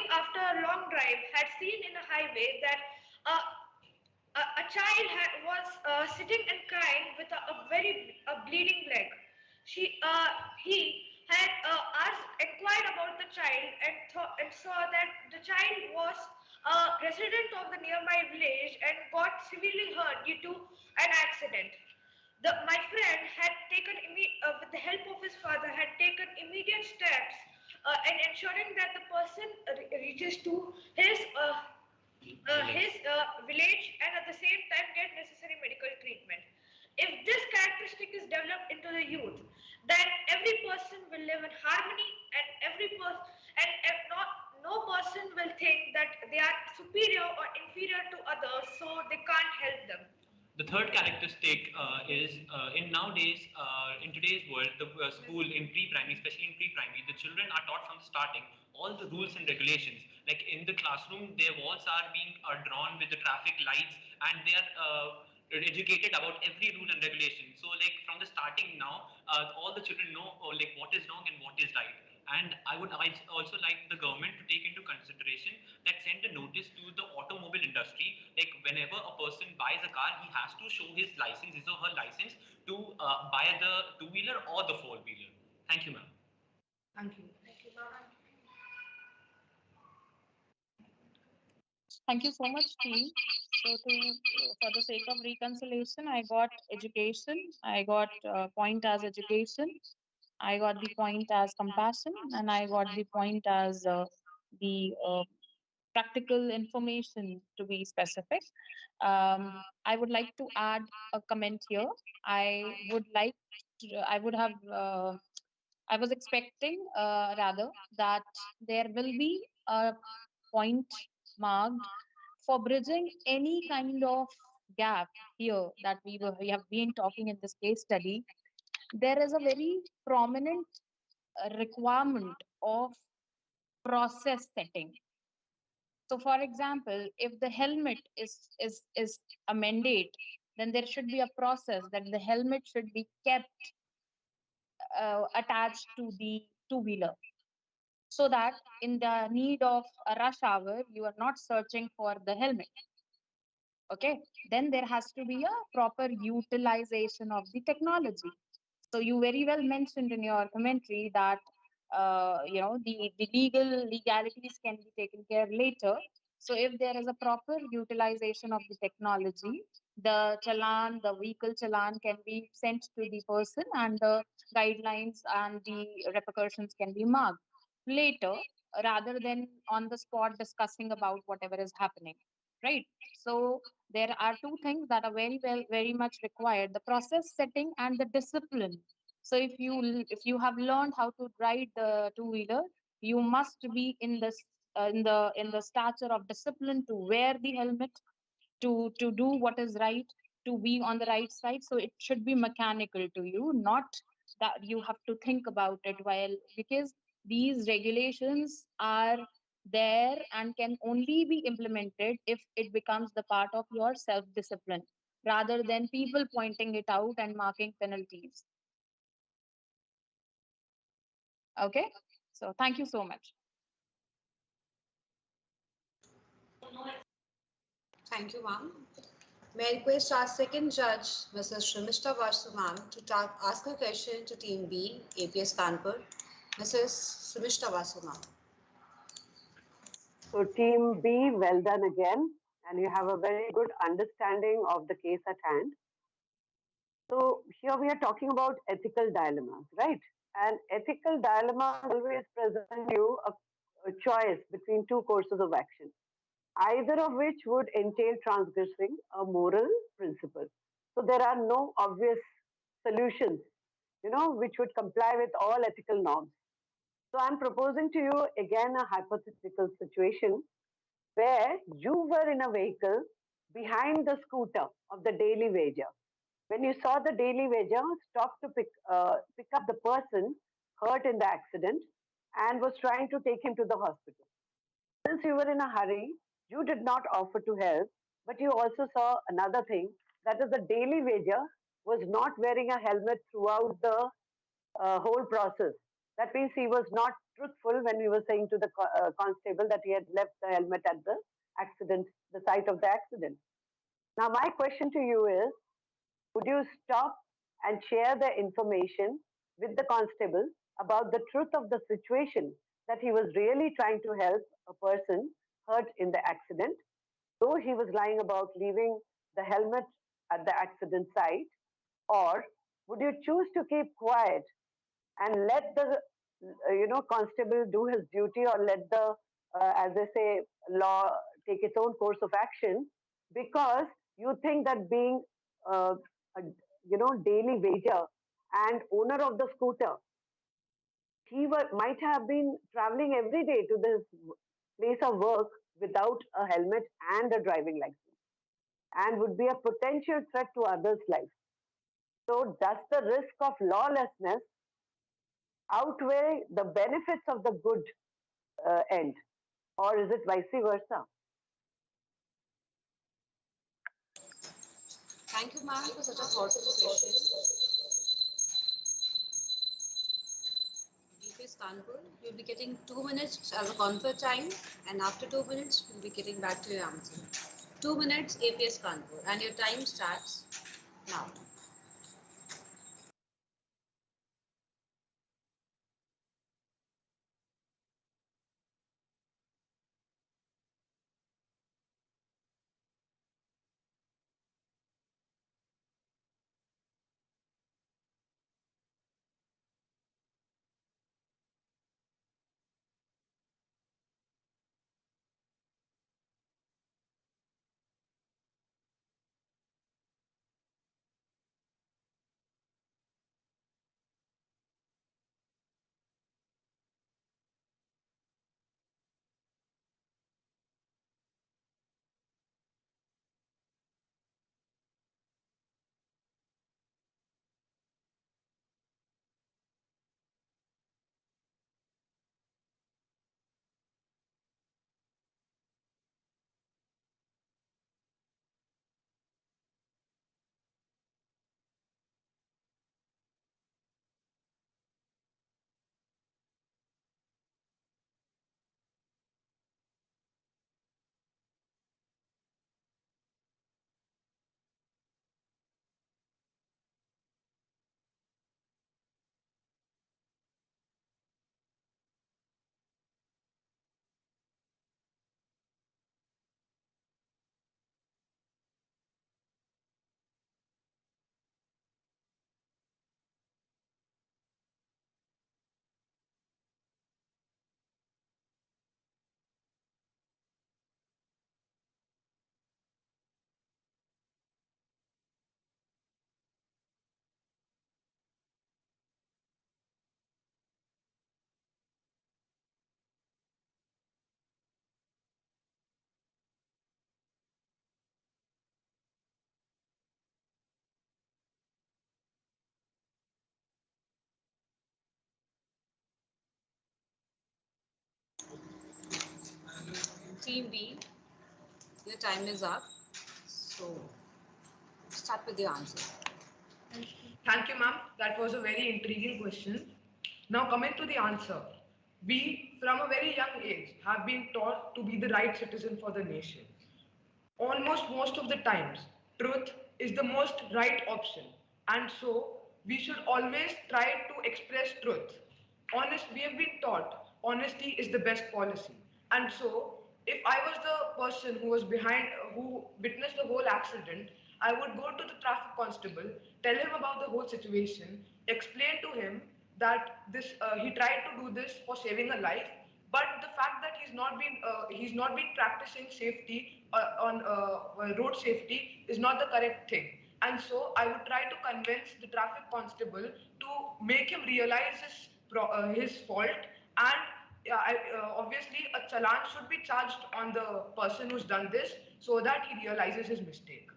after a long drive had seen in a highway that a child was sitting and crying with a bleeding leg. He had inquired about the child and saw that the child was a resident of the nearby village and got severely hurt due to an accident. My friend had taken with the help of his father, had taken immediate steps
and ensuring that the person reaches to his village and at the same time get necessary medical treatment. If this characteristic is developed into the youth, then every person will live in harmony, and every person and not no person will think that they are superior or inferior to others, so they can't help them.
The third characteristic is in nowadays, in today's world, the school in pre-primary, especially in pre-primary, the children are taught from starting all the rules and regulations. Like in the classroom, their walls are being drawn with the traffic lights, and they are educated about every rule and regulation. So, like from the starting now, all the children know like what is wrong and what is right. And I also like the government to take into consideration that send a notice to the automobile industry. Like whenever a person buys a car, he has to show his license, his or her license, to buy the two-wheeler or the four-wheeler. Thank you, ma'am.
Thank you.
Thank you so much, team. So, for the sake of reconciliation, I got education, I got point as education, I got the point as compassion, and I got the point as the practical information to be specific. I would like to add a comment here. I would have, I was expecting rather that there will be a point marked for bridging any kind of gap here that we have been talking in this case study. There is a very prominent requirement of process setting. So, for example, if the helmet is a mandate, then there should be a process that the helmet should be kept attached to the two-wheeler, so that in the need of a rush hour, you are not searching for the helmet. Okay, then there has to be a proper utilization of the technology. So you very well mentioned in your commentary that the legalities can be taken care later. So if there is a proper utilization of the technology, the challan, the vehicle challan can be sent to the person, and the guidelines and the repercussions can be marked later, rather than on the spot discussing about whatever is happening. Right. So there are two things that are very much required: the process setting and the discipline. So if you have learned how to ride the two wheeler, you must be in this in the stature of discipline to wear the helmet, to do what is right, to be on the right side. So it should be mechanical to you, not that you have to think about it while, because these regulations are there and can only be implemented if it becomes the part of your self discipline, rather than people pointing it out and marking penalties. Okay, so thank you so much.
Thank you, ma'am. May I request our second judge, Mrs. Shrimishta Vasu, ma'am, to ask a question to Team B, APS Kanpur. Mrs. Shrimishta Vasu, ma'am.
So, Team B, well done again. And you have a very good understanding of the case at hand. So, here we are talking about ethical dilemmas, right? And ethical dilemmas always present you a choice between two courses of action, either of which would entail transgressing a moral principle. So, there are no obvious solutions, which would comply with all ethical norms. So, I'm proposing to you again a hypothetical situation where you were in a vehicle behind the scooter of the daily wager. When you saw the daily wager stop to pick up the person hurt in the accident and was trying to take him to the hospital. Since you were in a hurry, you did not offer to help, but you also saw another thing, that is, the daily wager was not wearing a helmet throughout the whole process. That means he was not truthful when he was saying to the constable that he had left the helmet at the accident, the site of the accident. Now, my question to you is, would you stop and share the information with the constable about the truth of the situation, that he was really trying to help a person hurt in the accident, though he was lying about leaving the helmet at the accident site? Or would you choose to keep quiet and let the constable do his duty, or let the, as they say, law take its own course of action, because you think that being, uh, a, daily wager and owner of the scooter, might have been traveling every day to this place of work without a helmet and a driving license, and would be a potential threat to others' lives. So, does the risk of lawlessness outweigh the benefits of the good end, or is it vice versa?
Thank you, ma'am, for such a thoughtful question. DPS Kanpur, you'll be getting 2 minutes as a confer time, and after 2 minutes, you'll be getting back to your answer. 2 minutes, APS Kanpur, and your time starts now. Team B, your time is up. So, start with the answer.
Thank you, ma'am. That was a very intriguing question. Now, coming to the answer. We, from a very young age, have been taught to be the right citizen for the nation. Almost most of the times, truth is the most right option, and so we should always try to express truth. We have been taught honesty is the best policy, and so if I was the person who was behind, who witnessed the whole accident, I would go to the traffic constable, tell him about the whole situation, explain to him that he tried to do this for saving a life, but the fact that he's not been practicing safety on road safety is not the correct thing. And so I would try to convince the traffic constable to make him realize his fault, and obviously a challan should be charged on the person who's done this so that he realizes his mistake.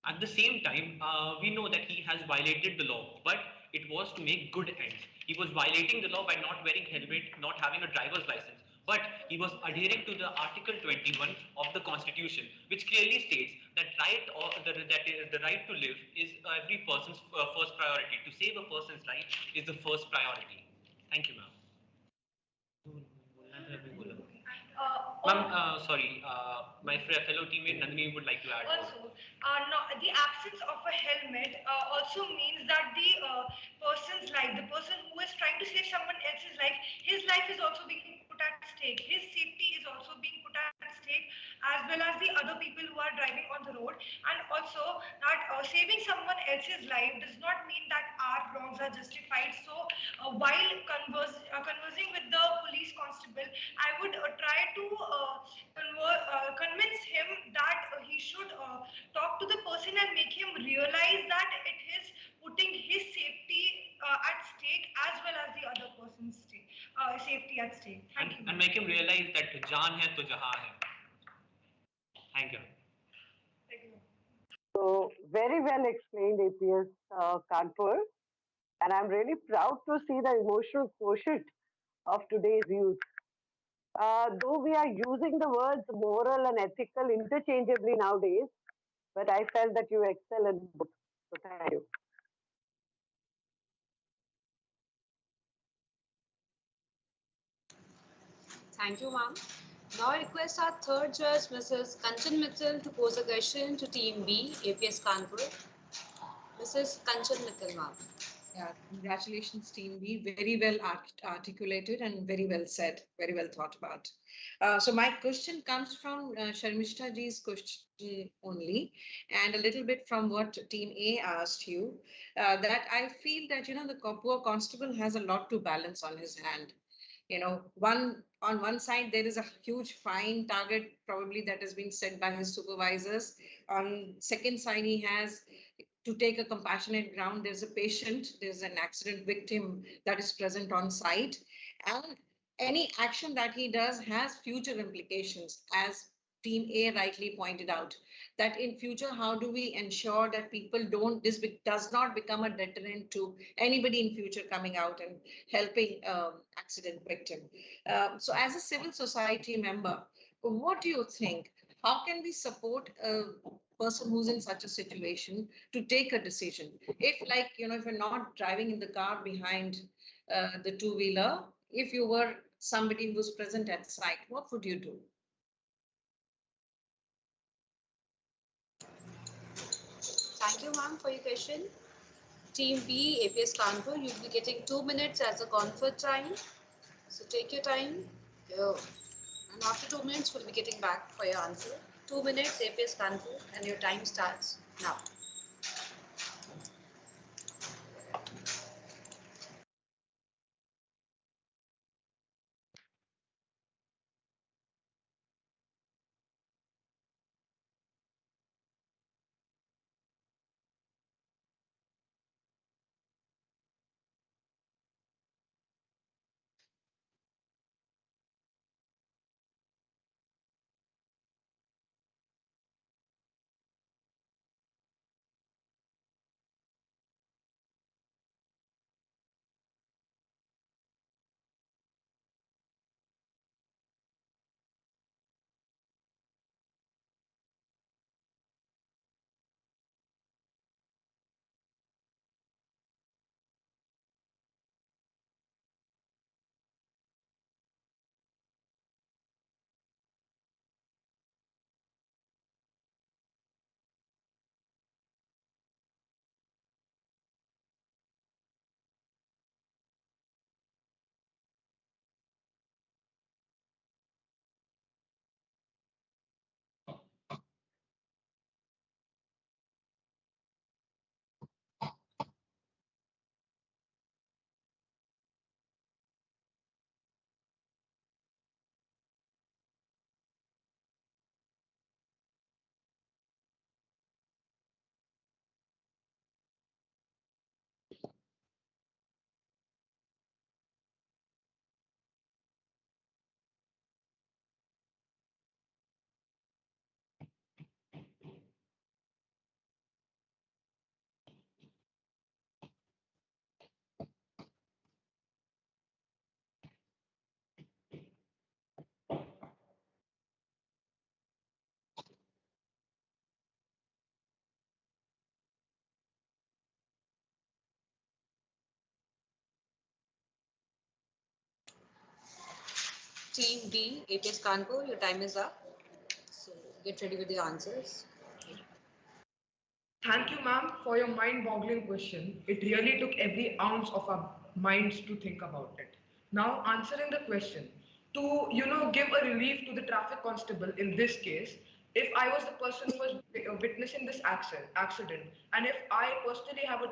At the same time, we know that he has violated the law, but it was to make good ends. He was violating the law by not wearing helmet, not having a driver's license, but he was adhering to the Article 21 of the Constitution, which clearly states that the right to live is every person's first priority. To save a person's life is the first priority. Thank you, ma'am. Ma'am, sorry, my fellow teammate Nandini would like to add.
Also, no, the absence of a helmet also means that the person's life, the person who is trying to save someone else's life, his life is also being put at stake. His safety is also being put at stake, as well as the other people who are driving on the road. And also that saving someone else's life does not mean that our wrongs are justified. So, while conversing with the police constable, I would try to convince him that he should talk to the person and make him realize that it is putting his safety at stake as well as the other person's safety at stake. Thank you.
And make him realize that jaan hai to jahan hai. Thank you.
So, very well explained, APS Kanpur. And I'm really proud to see the emotional quotient of today's youth. Though we are using the words moral and ethical interchangeably nowadays, but I felt that you excel in both. So, thank you.
Thank you, ma'am. Now I request our third judge, Mrs. Kanchan Mittal, to pose a question to Team B, APS Kanpur. Mrs. Kanchan Mittal, ma'am.
Yeah, congratulations, Team B. Very well articulated and very well said, very well thought about. So my question comes from Sharmishta ji's question only, and a little bit from what Team A asked you. That I feel that the poor constable has a lot to balance on his hand. On one side there is a huge fine target probably that has been set by his supervisors. On second side he has to take a compassionate ground. There's a patient, there's an accident victim that is present on site, and any action that he does has future implications, as Team A rightly pointed out, that in future, how do we ensure that people don't, this does not become a deterrent to anybody in future coming out and helping accident victim. So as a civil society member, what do you think? How can we support a person who's in such a situation to take a decision? If you're not driving in the car behind the two-wheeler, if you were somebody who was present at site, what would you do?
Thank you, ma'am, for your question. Team B, APS Kanpur, you'll be getting 2 minutes as a comfort time. So take your time. And after 2 minutes, we'll be getting back for your answer. 2 minutes, APS Kanpur, and your time starts now. Team D, APS Kanpur, your time is up. So get ready with the answers.
Thank you, ma'am, for your mind-boggling question. It really took every ounce of our minds to think about it. Now, answering the question, to give a relief to the traffic constable in this case, if I was the person who was witnessing this accident, and if I personally have a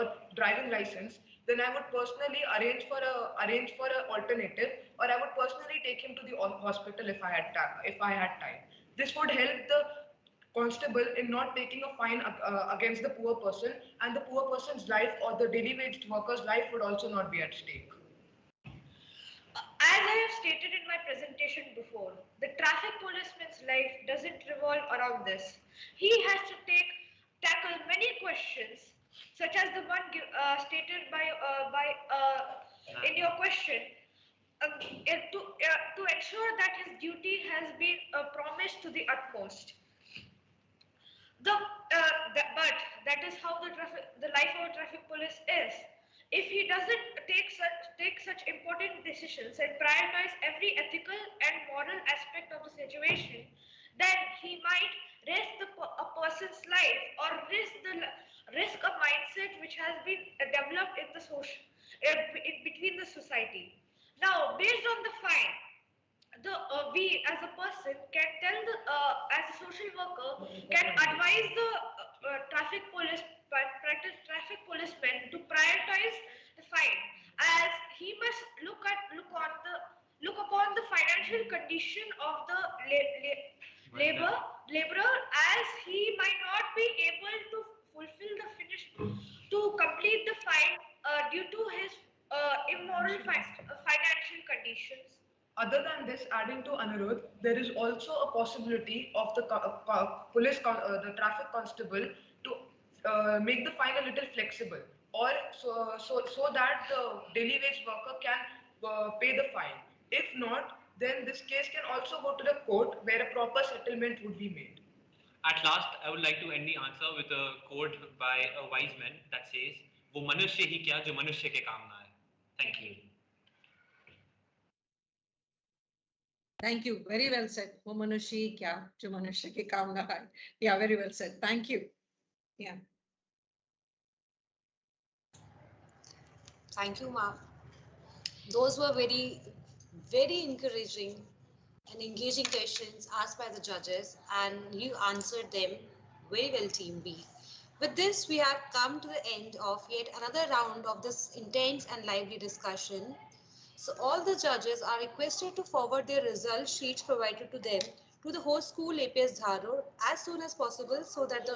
a driving license, then I would personally arrange for a alternative, or I would personally take him to the hospital if if I had time. This would help the constable in not taking a fine against the poor person, and the poor person's life or the daily wage worker's life would also not be at stake.
As I have stated in my presentation before, the traffic policeman's life doesn't revolve around this. He has to tackle many questions, such as the one stated in your question, to ensure that his duty has been promised to the utmost. But that is how the life of a traffic police is. If he doesn't take such important decisions and prioritize every ethical and moral aspect of the situation, then he might risk a person's life, or risk a mindset which has been developed in the social in between the society. Now, based on the fine, we as a person can tell as a social worker can advise the traffic police practice traffic policeman to prioritize the fine, as he must look upon the financial condition of the labor laborer, as he might not be able to fulfill the finish to complete the fine due to his immoral financial conditions.
Other than this, adding to Anirudh, there is also a possibility of the the traffic constable to make the fine a little flexible, or so that the daily wage worker can pay the fine. If not, then this case can also go to the court, where a proper settlement would be made.
At last, I would like to end the answer with a quote by a wise man that says, "वो मनुष्य ही क्या जो मनुष्य के काम ना आए." Thank you.
Thank you. Very well said. वो मनुष्य ही क्या जो मनुष्य के काम ना आए. Yeah, very well said. Thank you. Yeah.
Thank you, ma'am. Those were very, very encouraging and engaging questions asked by the judges, and you answered them very well, Team B. With this, we have come to the end of yet another round of this intense and lively discussion. So all the judges are requested to forward their result sheets provided to them to the host school APS Dharo as soon as possible, so that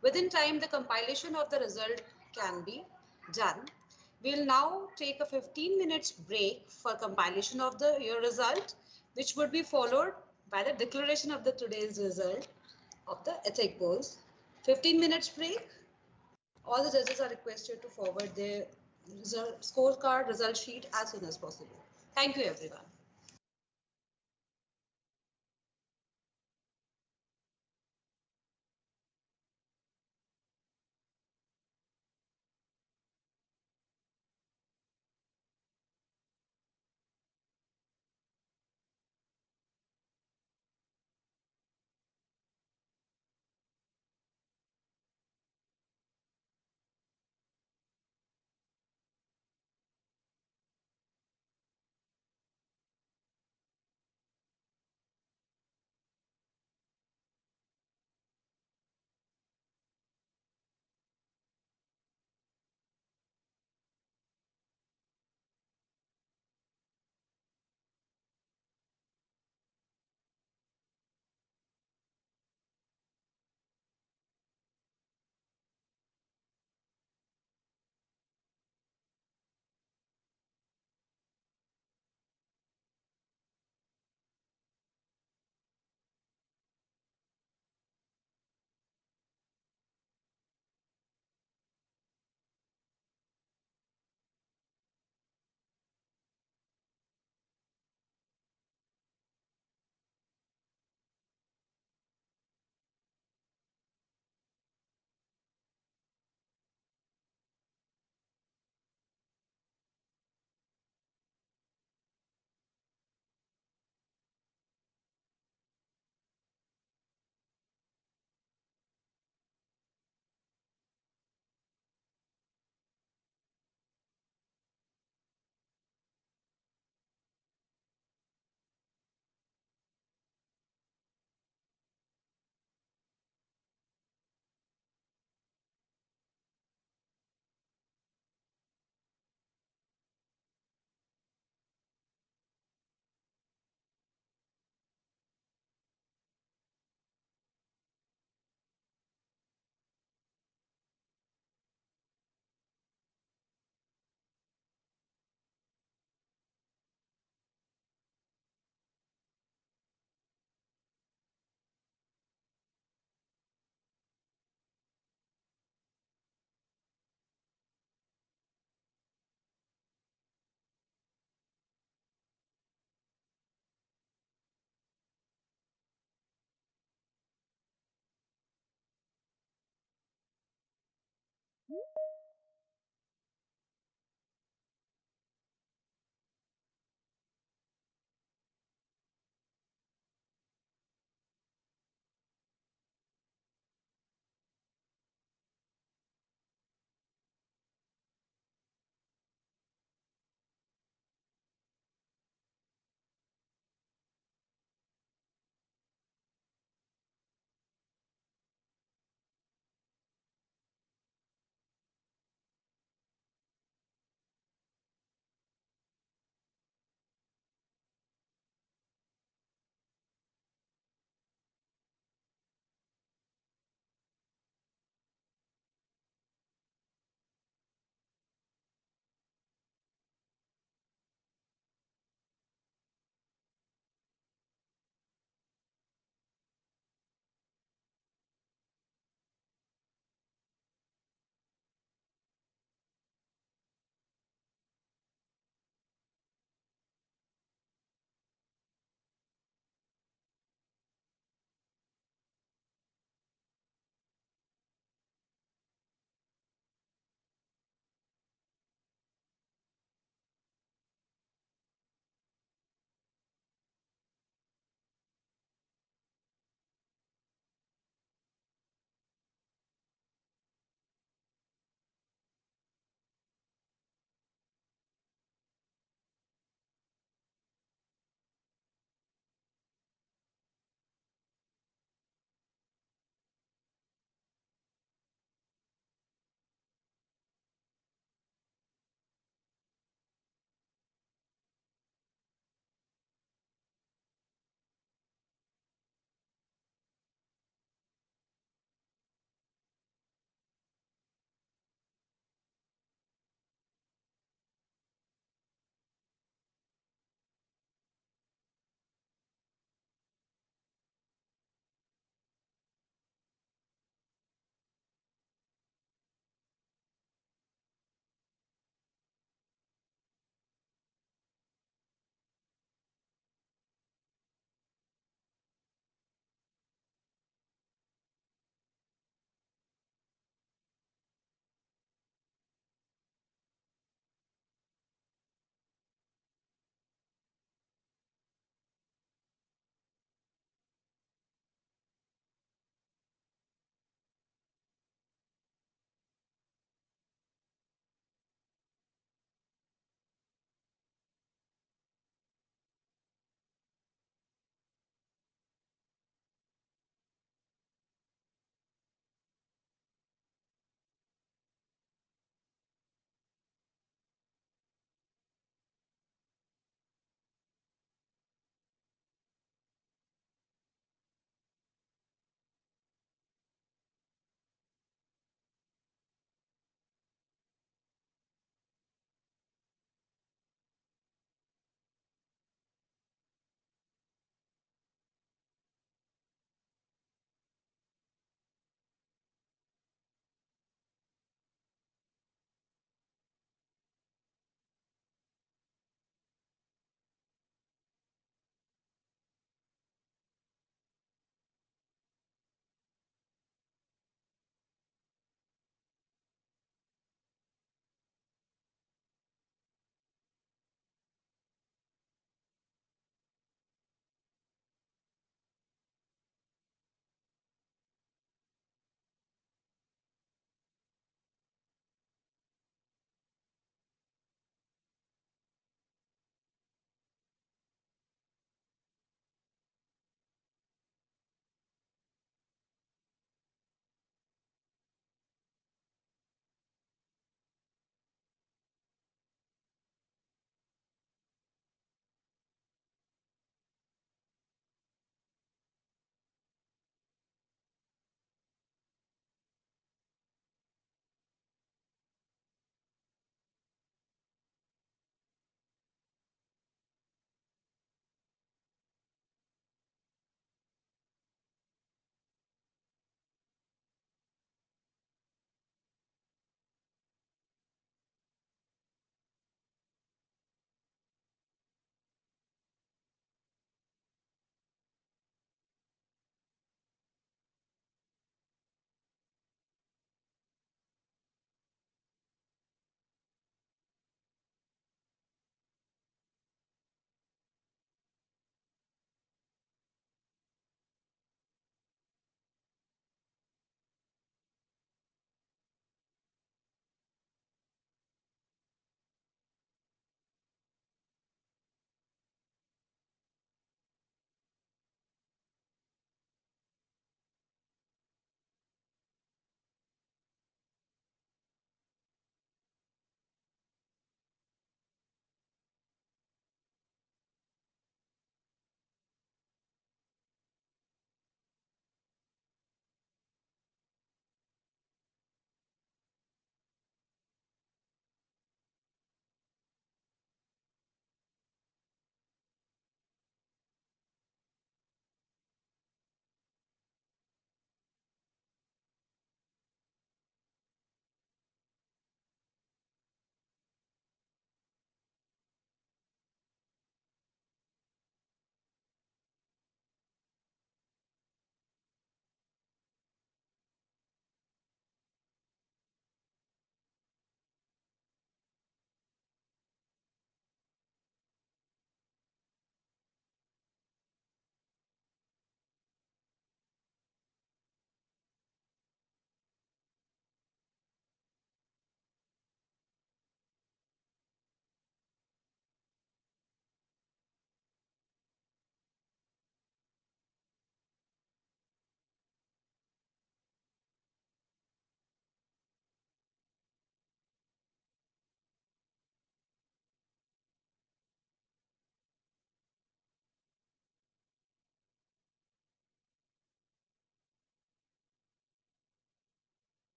within time the compilation of the result can be done. We'll now take a 15 minutes break for compilation of your result, which would be followed by the declaration of the today's result of the ethic polls. 15 minutes break. All the judges are requested to forward their scorecard result sheet as soon as possible. Thank you, everyone.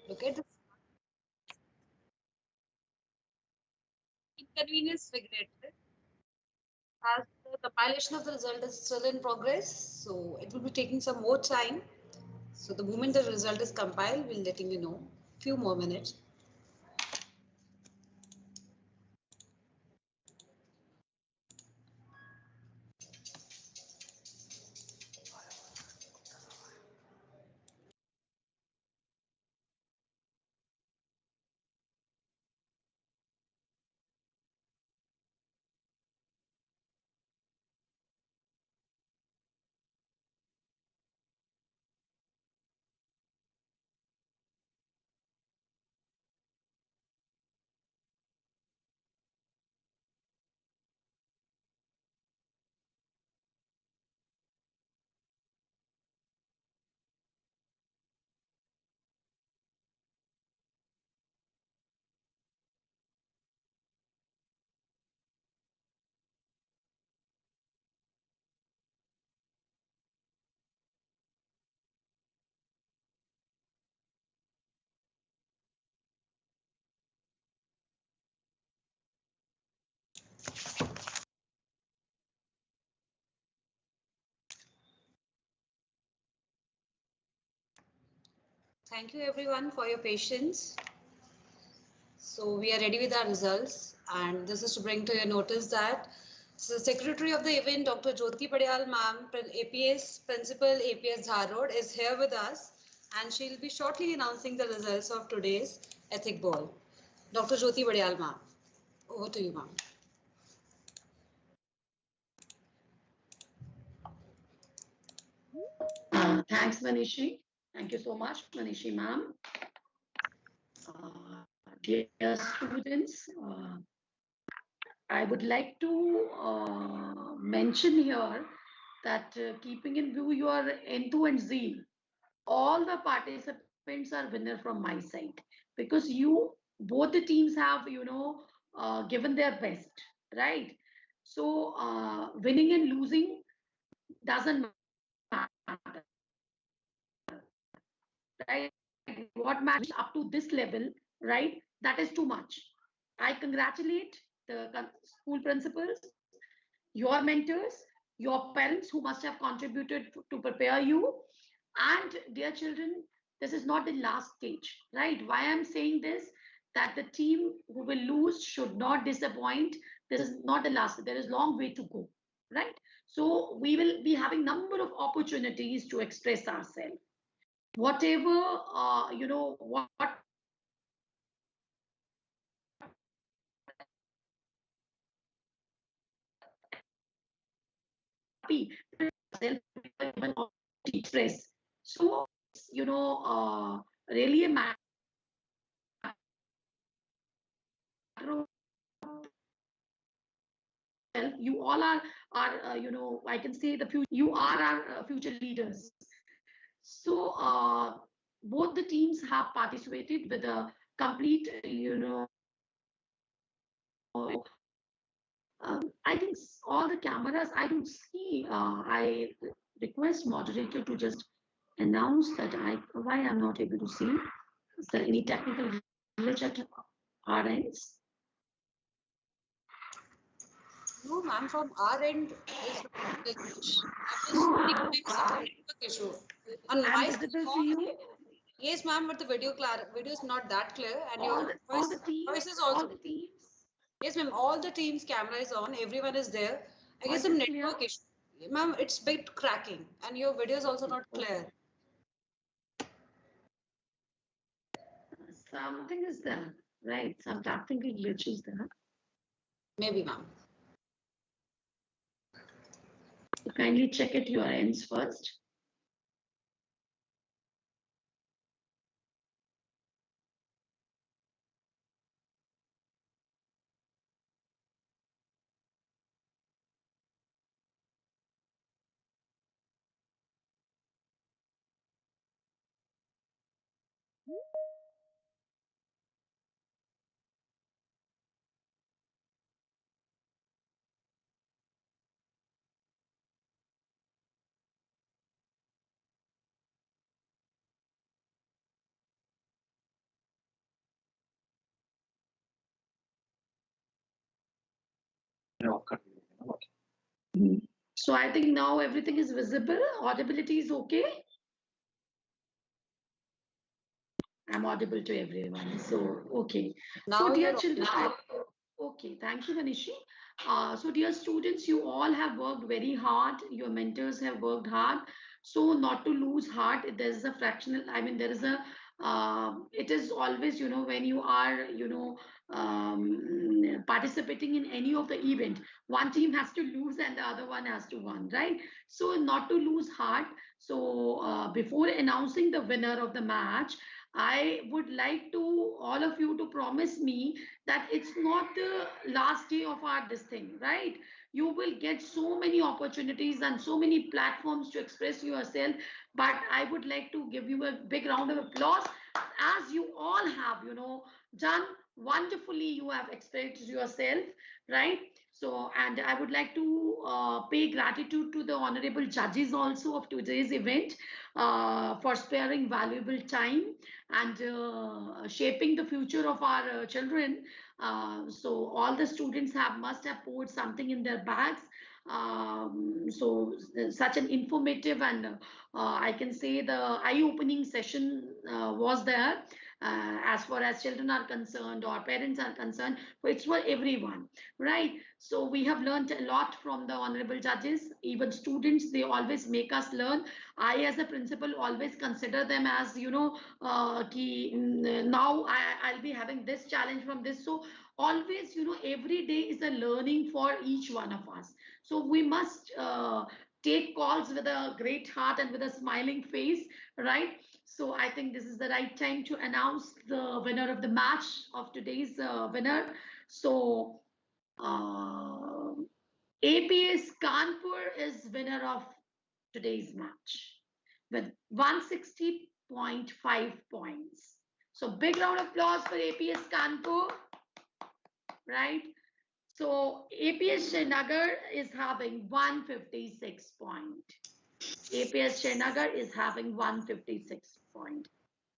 Look at the inconvenience regretted as the compilation of the result is still in progress, so it will be taking some more time. So the moment the result is compiled, we'll letting you know. Few more minutes. Thank you everyone for your patience. So we are ready with our results, and this is to bring to your notice that the Secretary of the event, Dr. Jyoti Padiyal ma'am, APS Principal APS Dharod, is here with us, and she'll be shortly announcing the results of today's Ethic Ball. Dr. Jyoti Padiyal ma'am, over to you ma'am.
Thanks, Manishi. Thank you so much, Manishi ma'am. Dear students, I would like to mention here that keeping in view your enthu and zeal, all the participants are winner from my side because you both the teams have given their best, right? So winning and losing doesn't matter, right? What matters up to this level, right? That is too much. I congratulate the school principals, your mentors, your parents who must have contributed to prepare you. And dear children, this is not the last stage, right? Why I'm saying this, that the team who will lose should not disappoint. This is not the last. There is long way to go, right? So we will be having number of opportunities to express ourselves. Whatever whatever happy express. So really a matter of you all are I can say the future. You are our future leaders. So both the teams have participated with a complete I think all the cameras I don't see. I request moderator to just announce that why I'm not able to see. Is there any technical glitch at our ends?
No, ma'am, from our end, there's no glitch. I'm just thinking it's a network issue. On
I'm
my
visible to
call,
you.
yes, ma'am, but the video is not that clear, and your
All the teams,
voice is
all
also.
the teams.
Yes, ma'am, all the team's camera is on, everyone is there. I guess
Voice
some
is clear.
network issue. Ma'am, it's bit cracking, and your video is also not clear.
Something is there, right? Some technical glitch is there.
Maybe, ma'am.
So kindly check at your ends first. So I think now everything is visible. Audibility is okay. I'm audible to everyone. So, okay. So,
Now
dear
you're
children, okay, thank you, Manishi. So, dear students, you all have worked very hard. Your mentors have worked hard. So, not to lose heart, there's a fractional, I mean, there is a, it is always, when you are, participating in any of the event, one team has to lose and the other one has to win, right? So, not to lose heart. So, before announcing the winner of the match, I would like to all of you to promise me that it's not the last day of our this thing, right? You will get so many opportunities and so many platforms to express yourself. But I would like to give you a big round of applause as you all have, done wonderfully. You have expressed yourself, right? So, and I would like to pay gratitude to the honorable judges also of today's event for sparing valuable time and shaping the future of our children. So all the students have must have poured something in their bags. Such an informative and I can say the eye-opening session was there. As far as children are concerned or parents are concerned, it's for everyone, right? So we have learned a lot from the honorable judges. Even students, they always make us learn. I, as a principal, always consider them as now I'll be having this challenge from this. So always, every day is a learning for each one of us. So we must take calls with a great heart and with a smiling face, right? So I think this is the right time to announce the winner of the match of today's winner. So APS Kanpur is winner of today's match with 160.5 points. So big round of applause for APS Kanpur, right? So APS Srinagar is having 156 point. APS Srinagar is having 156 point.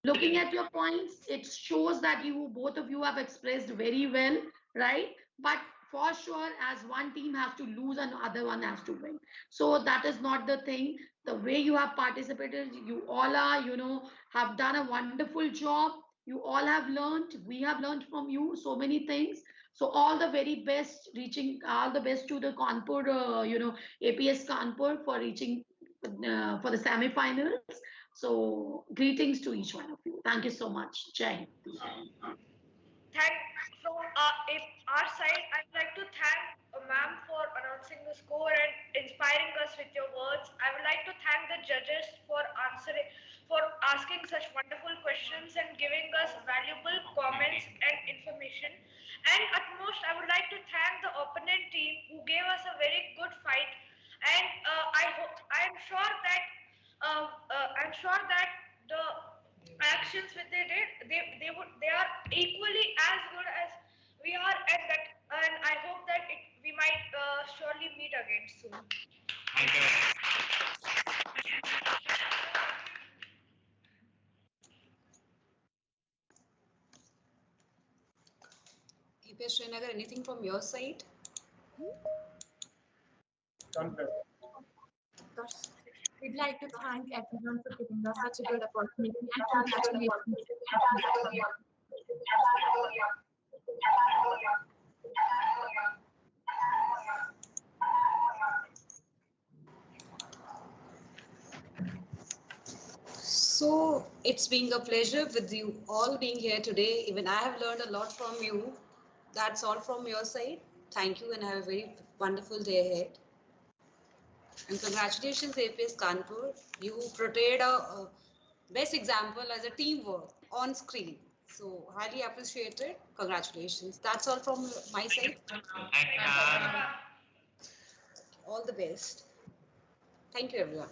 Looking at your points, it shows that you both of you have expressed very well, right? But for sure, as one team has to lose and other one has to win. So that is not the thing. The way you have participated, you all are, have done a wonderful job. You all have learned. We have learned from you so many things. So all the very best, reaching all the best to the Kanpur, APS Kanpur for reaching for the semi-finals. So greetings to each one of you. Thank you so much. Jai.
From our side, I'd like to thank ma'am for announcing the score and inspiring us with your words. I would like to thank the judges for asking such wonderful questions and giving us valuable comments and information. And at most, I would like to thank the opponent team who gave us a very good fight. And I'm sure that the actions which they did, they are equally as good as we are at that, and I hope that we might surely meet again soon.
Thank you.
APS Srinagar, anything from your side?
We'd like to thank everyone for giving us such a good opportunity and congratulations.
So it's been a pleasure with you all being here today. Even I have learned a lot from you. That's all from your side. Thank you and have a very wonderful day ahead. And congratulations, APS Kanpur. You portrayed a best example as a teamwork on screen. So highly appreciated. Congratulations. That's all from my side. All the best. Thank you, everyone.